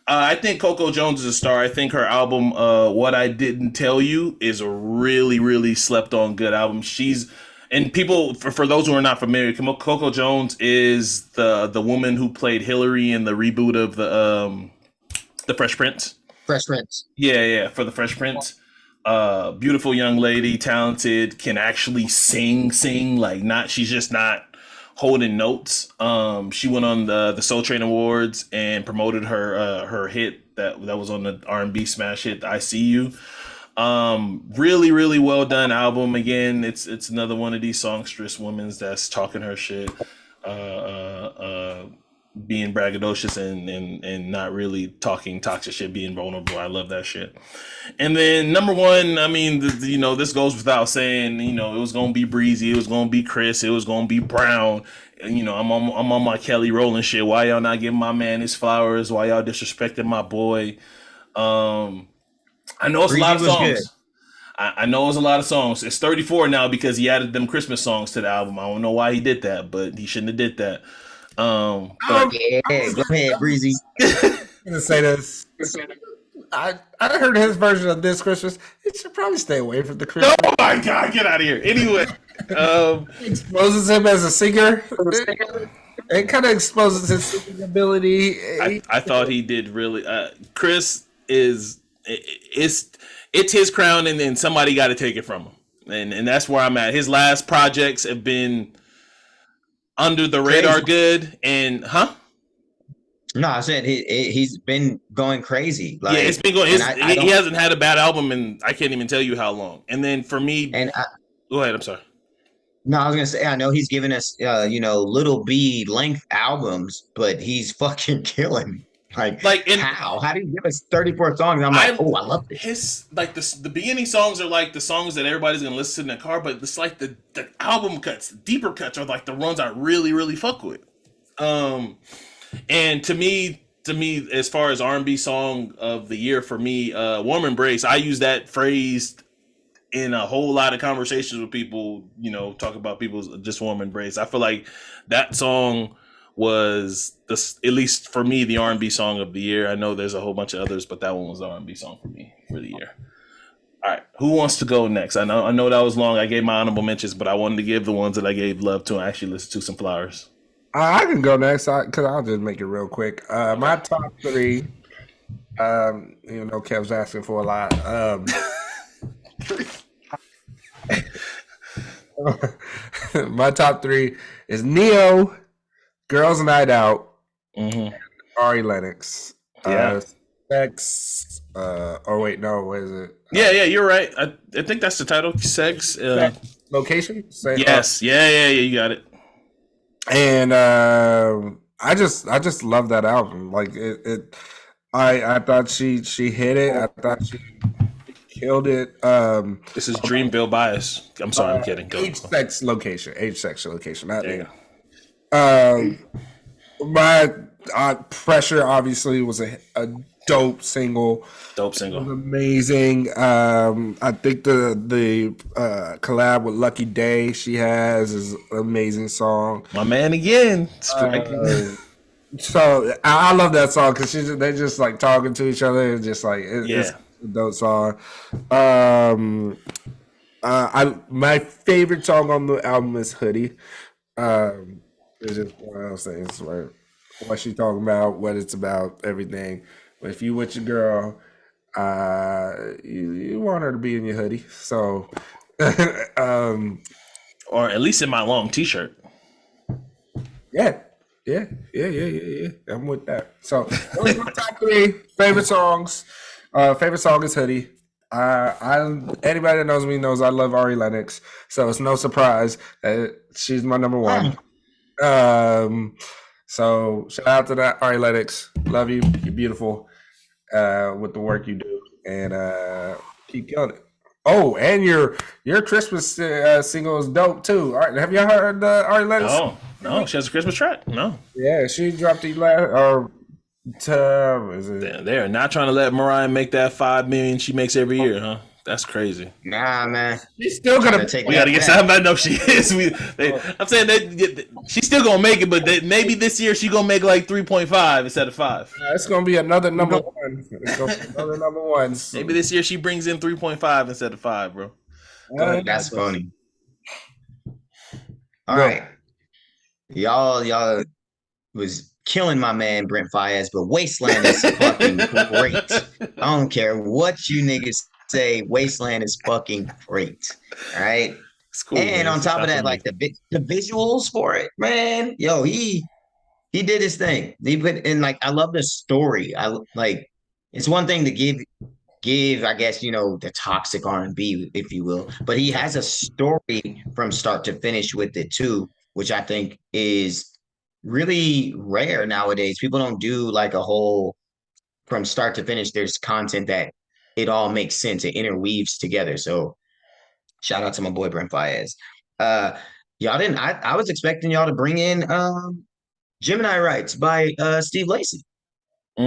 I think Coco Jones is a star. I think her album, What I Didn't Tell You, is a really, really slept on good album. And people, for those who are not familiar, Coco Jones is the woman who played Hillary in the reboot of the Fresh Prince. Fresh Prince. Yeah, for the Fresh Prince. Beautiful young lady, talented, can actually sing, she's just not holding notes. She went on the Soul Train Awards and promoted her hit that was on the R&B smash hit, I See You. Really, really well done album. Again, it's another one of these songstress women that's talking her shit, being braggadocious and not really talking toxic shit, being vulnerable. I love that shit. And then number 1, I mean, this goes without saying, it was gonna be Breezy, it was gonna be Chris, it was gonna be Brown. And, I'm on my Kelly Rowland shit. Why y'all not giving my man his flowers? Why y'all disrespecting my boy? I know it's Breezy a lot of was songs. good. I know it's a lot of songs. It's 34 now because he added them Christmas songs to the album. I don't know why he did that, but he shouldn't have did that. But Yeah, go ahead, Breezy. I'm gonna say this. I heard his version of This Christmas. It should probably stay away from the Christmas. oh my God, get out of here. Anyway, Exposes him as a singer. It kind of exposes his singing ability. I thought he did really. Chris it's his crown, and then somebody got to take it from him, and that's where I'm at. His last projects have been under the radar, good, and No, I said he's been going crazy. yeah, it's been going. He hasn't had a bad album, and I can't even tell you how long. And then for me, go ahead. I'm sorry. No, I was gonna say I know he's giving us little B length albums, but he's fucking killing. How do you give us 34 songs? I'm like, I love this. His the beginning songs are like the songs that everybody's gonna listen to in the car, but it's like the album cuts, the deeper cuts are like the ones I really, really fuck with. And to me, as far as R&B song of the year for me, Warm Embrace, I use that phrase in a whole lot of conversations with people, talk about people's just warm embrace. I feel like that song was at least for me, the R&B song of the year. I know there's a whole bunch of others, but that one was the R&B song for me for the year. All right, who wants to go next? I know that was long. I gave my honorable mentions, but I wanted to give the ones that I gave love to and actually listen to some flowers. I can go next because I'll just make it real quick. My top 3, Kev's asking for a lot. My top 3 is Neo, Girls Night Out, Ari Lennox. Sex. Wait, no, what is it? Yeah, you're right. I think that's the title. Sex. Location? Yes. Yeah, you got it. And I just love that album. Like it I thought she hit it. I thought she killed it. This is Dreamville Bias. I'm sorry, I'm kidding. Age, sex, location. Not there. My Pressure obviously was a dope single. It was amazing. I think the collab with Lucky Day she has is an amazing song. My man again. So I love that song because they're just like talking to each other and just like it's a dope song. My favorite song on the album is Hoodie. It's just one of those things where what she's talking about, what it's about, everything. But if you with your girl, you want her to be in your hoodie. So, Or at least in my long T-shirt. yeah. I'm with that. So those are my top 3 favorite songs. Favorite song is Hoodie. Anybody that knows me knows I love Ari Lennox, so it's no surprise that she's my number 1. So shout out to that Ari Lennox. Love you. You're beautiful with the work you do, and keep killing it. Oh, and your Christmas single is dope too. All right, have y'all heard Ari Lennox? No, she has a Christmas track. No. Yeah, she dropped the last. They're not trying to let Mariah make that $5 million she makes every year, huh? That's crazy. Nah, man. She's still gonna take. We gotta get something. I know she is. I'm saying that she's still gonna make it, but maybe this year she gonna make like 3.5 instead of 5. It's gonna be another number 1. It's gonna be another number 1. So. Maybe this year she brings in 3.5 instead of 5, bro. That's funny. All right, y'all was killing my man Brent Fayez, but Wasteland is fucking great. I don't care what you niggas say. Wasteland is fucking great. All right. Cool, and man. On top of that, like the visuals for it, man. Yo, he did his thing. And like I love the story. It's one thing to give, I guess, the toxic R&B, if you will, but he has a story from start to finish with it too, which I think is really rare nowadays. People don't do like a whole from start to finish. There's content that it all makes sense. It interweaves together. So shout out to my boy Brent Fayez. Y'all didn't. I was expecting y'all to bring in Gemini Rights by Steve Lacy. I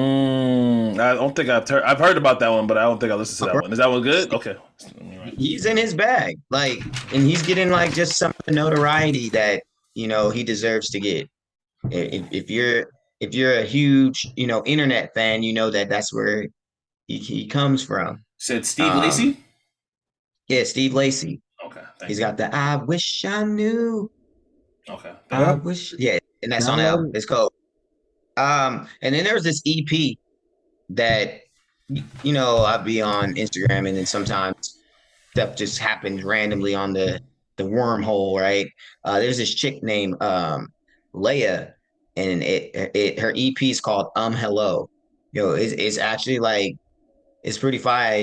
don't think I've heard about that one, but I don't think I listened to that one. Is that one good? Okay. He's in his bag, and he's getting just some notoriety that he deserves to get. If you're a huge internet fan, that's where he comes from. Said Steve Lacy? Yeah, Steve Lacy. Okay. He's got the I wish I knew. Okay. I wish, yeah, and that's on the album. It's called. And then there's this EP that I'd be on Instagram, and then sometimes stuff just happens randomly on the wormhole, right? There's this chick named Leia, and her EP is called Hello. It's actually it's pretty fire.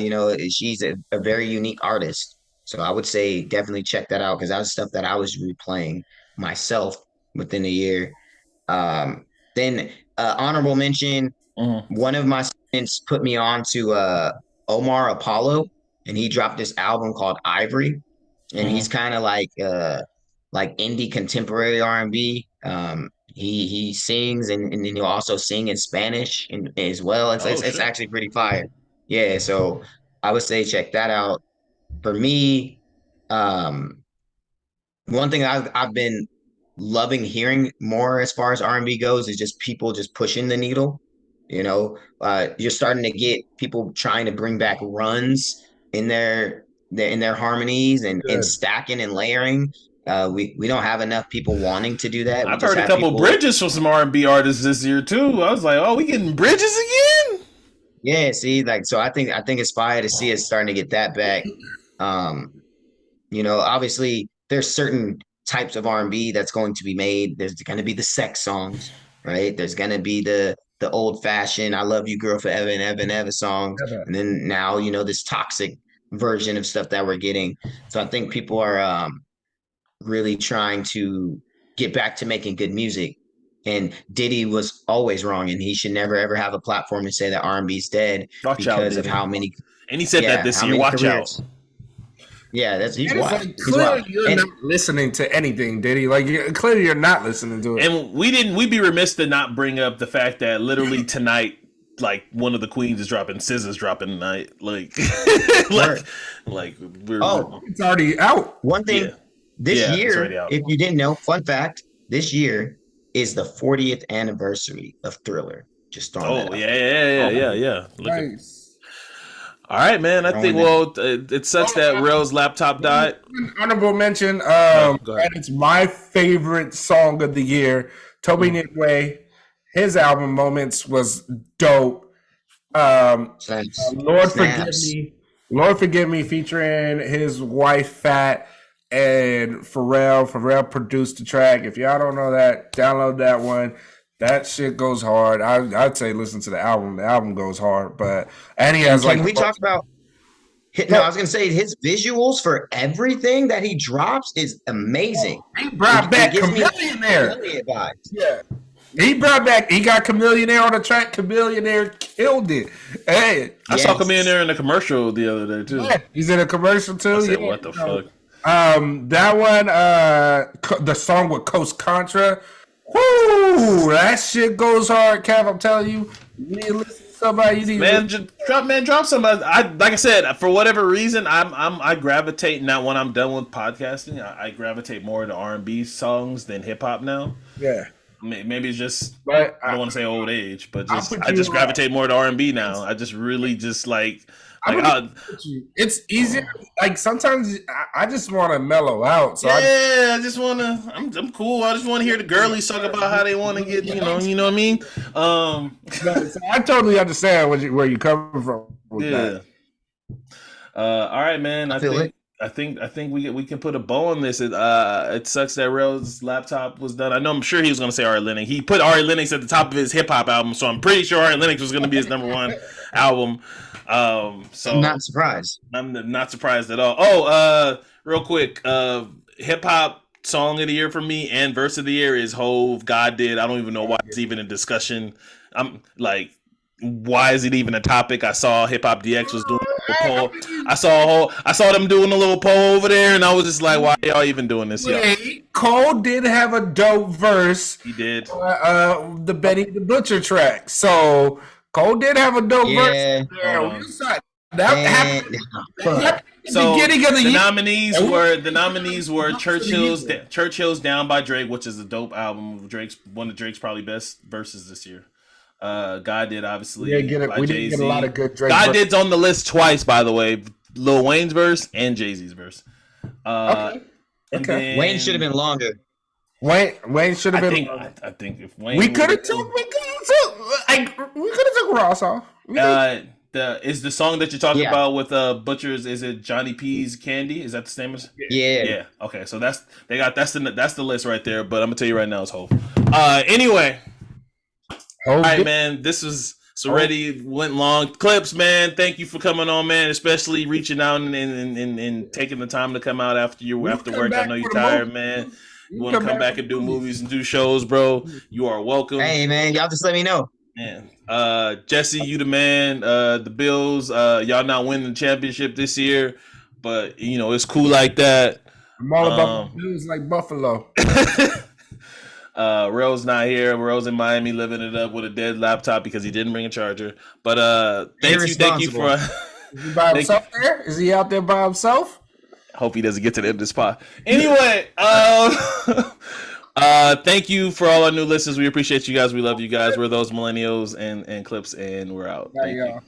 She's a very unique artist, so I would say definitely check that out because that was stuff that I was replaying myself within a year. Then honorable mention, one of my students put me on to Omar Apollo, and he dropped this album called Ivory, and he's kind of like indie contemporary R&B. He sings and then he'll also sing in Spanish as well. It's actually pretty fire. Yeah, so I would say check that out. For me, one thing I've been loving hearing more as far as R&B goes is just people just pushing the needle. You're starting to get people trying to bring back runs in their harmonies and stacking and layering. We don't have enough people wanting to do that. I've heard a couple bridges from some R&B artists this year too. I was like, oh, we getting bridges again? Yeah, see, so I think it's fire to see us starting to get that back. Obviously there's certain types of R&B that's going to be made. There's going to be the sex songs, right? There's going to be the old fashioned I love you girl forever and ever and ever songs. And then now, this toxic version of stuff that we're getting. So I think people are really trying to get back to making good music. And Diddy was always wrong, and he should never ever have a platform to say that R&B is dead because of how many. And he said that this year. Watch out. Yeah, he's wild. Clearly, you're not listening to anything, Diddy. Clearly, you're not listening to it. And we'd be remiss to not bring up the fact that literally tonight, one of the queens is dropping, SZA's dropping tonight. It's already out. One thing this year, if you didn't know, fun fact: this year is the 40th anniversary of Thriller. Just throwing that out. Yeah. Nice. All right, man. I think it sucks that Rell's laptop died. Honorable mention. And it's my favorite song of the year. Toby Nigwe his album Moments was dope. Lord Forgive Me. Lord Forgive Me featuring his wife Fat and Pharrell. Pharrell produced the track. If y'all don't know that, download that one. That shit goes hard. I'd say listen to the album. The album goes hard. And he has Can we talk about no, I was gonna say his visuals for everything that he drops is amazing. He brought back Chameleonaire. Yeah. He got Chameleonaire on the track. Chameleonaire killed it. Hey, I saw Chameleonaire in a commercial the other day too. Yeah, he's in a commercial too. I said, what the fuck? That one, the song with Coast Contra. Whoo, that shit goes hard, Kev. I'm telling you, you need to listen to somebody. You need drop somebody. Like I said, for whatever reason, I gravitate now when I'm done with podcasting. I gravitate more to R&B songs than hip hop now. Yeah. Maybe it's just I don't want to say old age, but I just gravitate more to R&B now. I just really just like it's easier. Like sometimes I just want to mellow out. So I just want to. I'm cool. I just want to hear the girlies talk about how they want to get. You know what I mean. So I totally understand where you coming from. That. All right, man. I think we can put a bow on this. It sucks that Rell's laptop was done. I'm sure he was going to say Ari Lennox. He put Ari Lennox at the top of his hip hop album, so I'm pretty sure Ari Lennox was going to be his number one album. So I'm not surprised. I'm not surprised at all. Oh, real quick, hip hop song of the year for me and verse of the year is Hove. God Did. I don't even know why it's even a discussion. I'm like, why is it even a topic? I saw Hip Hop DX was doing a poll. I saw them doing a little poll over there, and I was just like, why are y'all even doing this? Cole did have a dope verse. He did. The Benny the Butcher track. So Cole did have a dope verse. So the nominees were Churchill's Down by Drake, which is a dope album. One of Drake's probably best verses this year. God Did, obviously. We didn't get a lot of good Drake. God Did's on the list twice, by the way. Lil Wayne's verse and Jay-Z's verse. Okay. Then, Wayne should have been longer. Wayne should have been. I think if Wayne we could have took Ross off. Is the song that you're talking about with Butchers? Is it Johnny P's Candy? Is that the name? Yeah. Okay, so that's the list right there. But I'm gonna tell you right now, it's Hov. Anyway. All right, man. This was already went long. Clips, man. Thank you for coming on, man. Especially reaching out and taking the time to come out after work. I know you're tired, man. You want to come back and do movies and do shows, bro? You are welcome. Hey, man. Y'all just let me know. Man, Jesse, you the man. The Bills, y'all not winning the championship this year, but it's cool like that. I'm all about the Bills like Buffalo. Rell's not here. Rell's in Miami living it up with a dead laptop because he didn't bring a charger. But thank you for. Is he by himself there? Is he out there by himself? Hope he doesn't get to the end of this pod. Anyway, thank you for all our new listeners. We appreciate you guys. We love you guys. We're those millennials and Clips, and we're out. Thank you.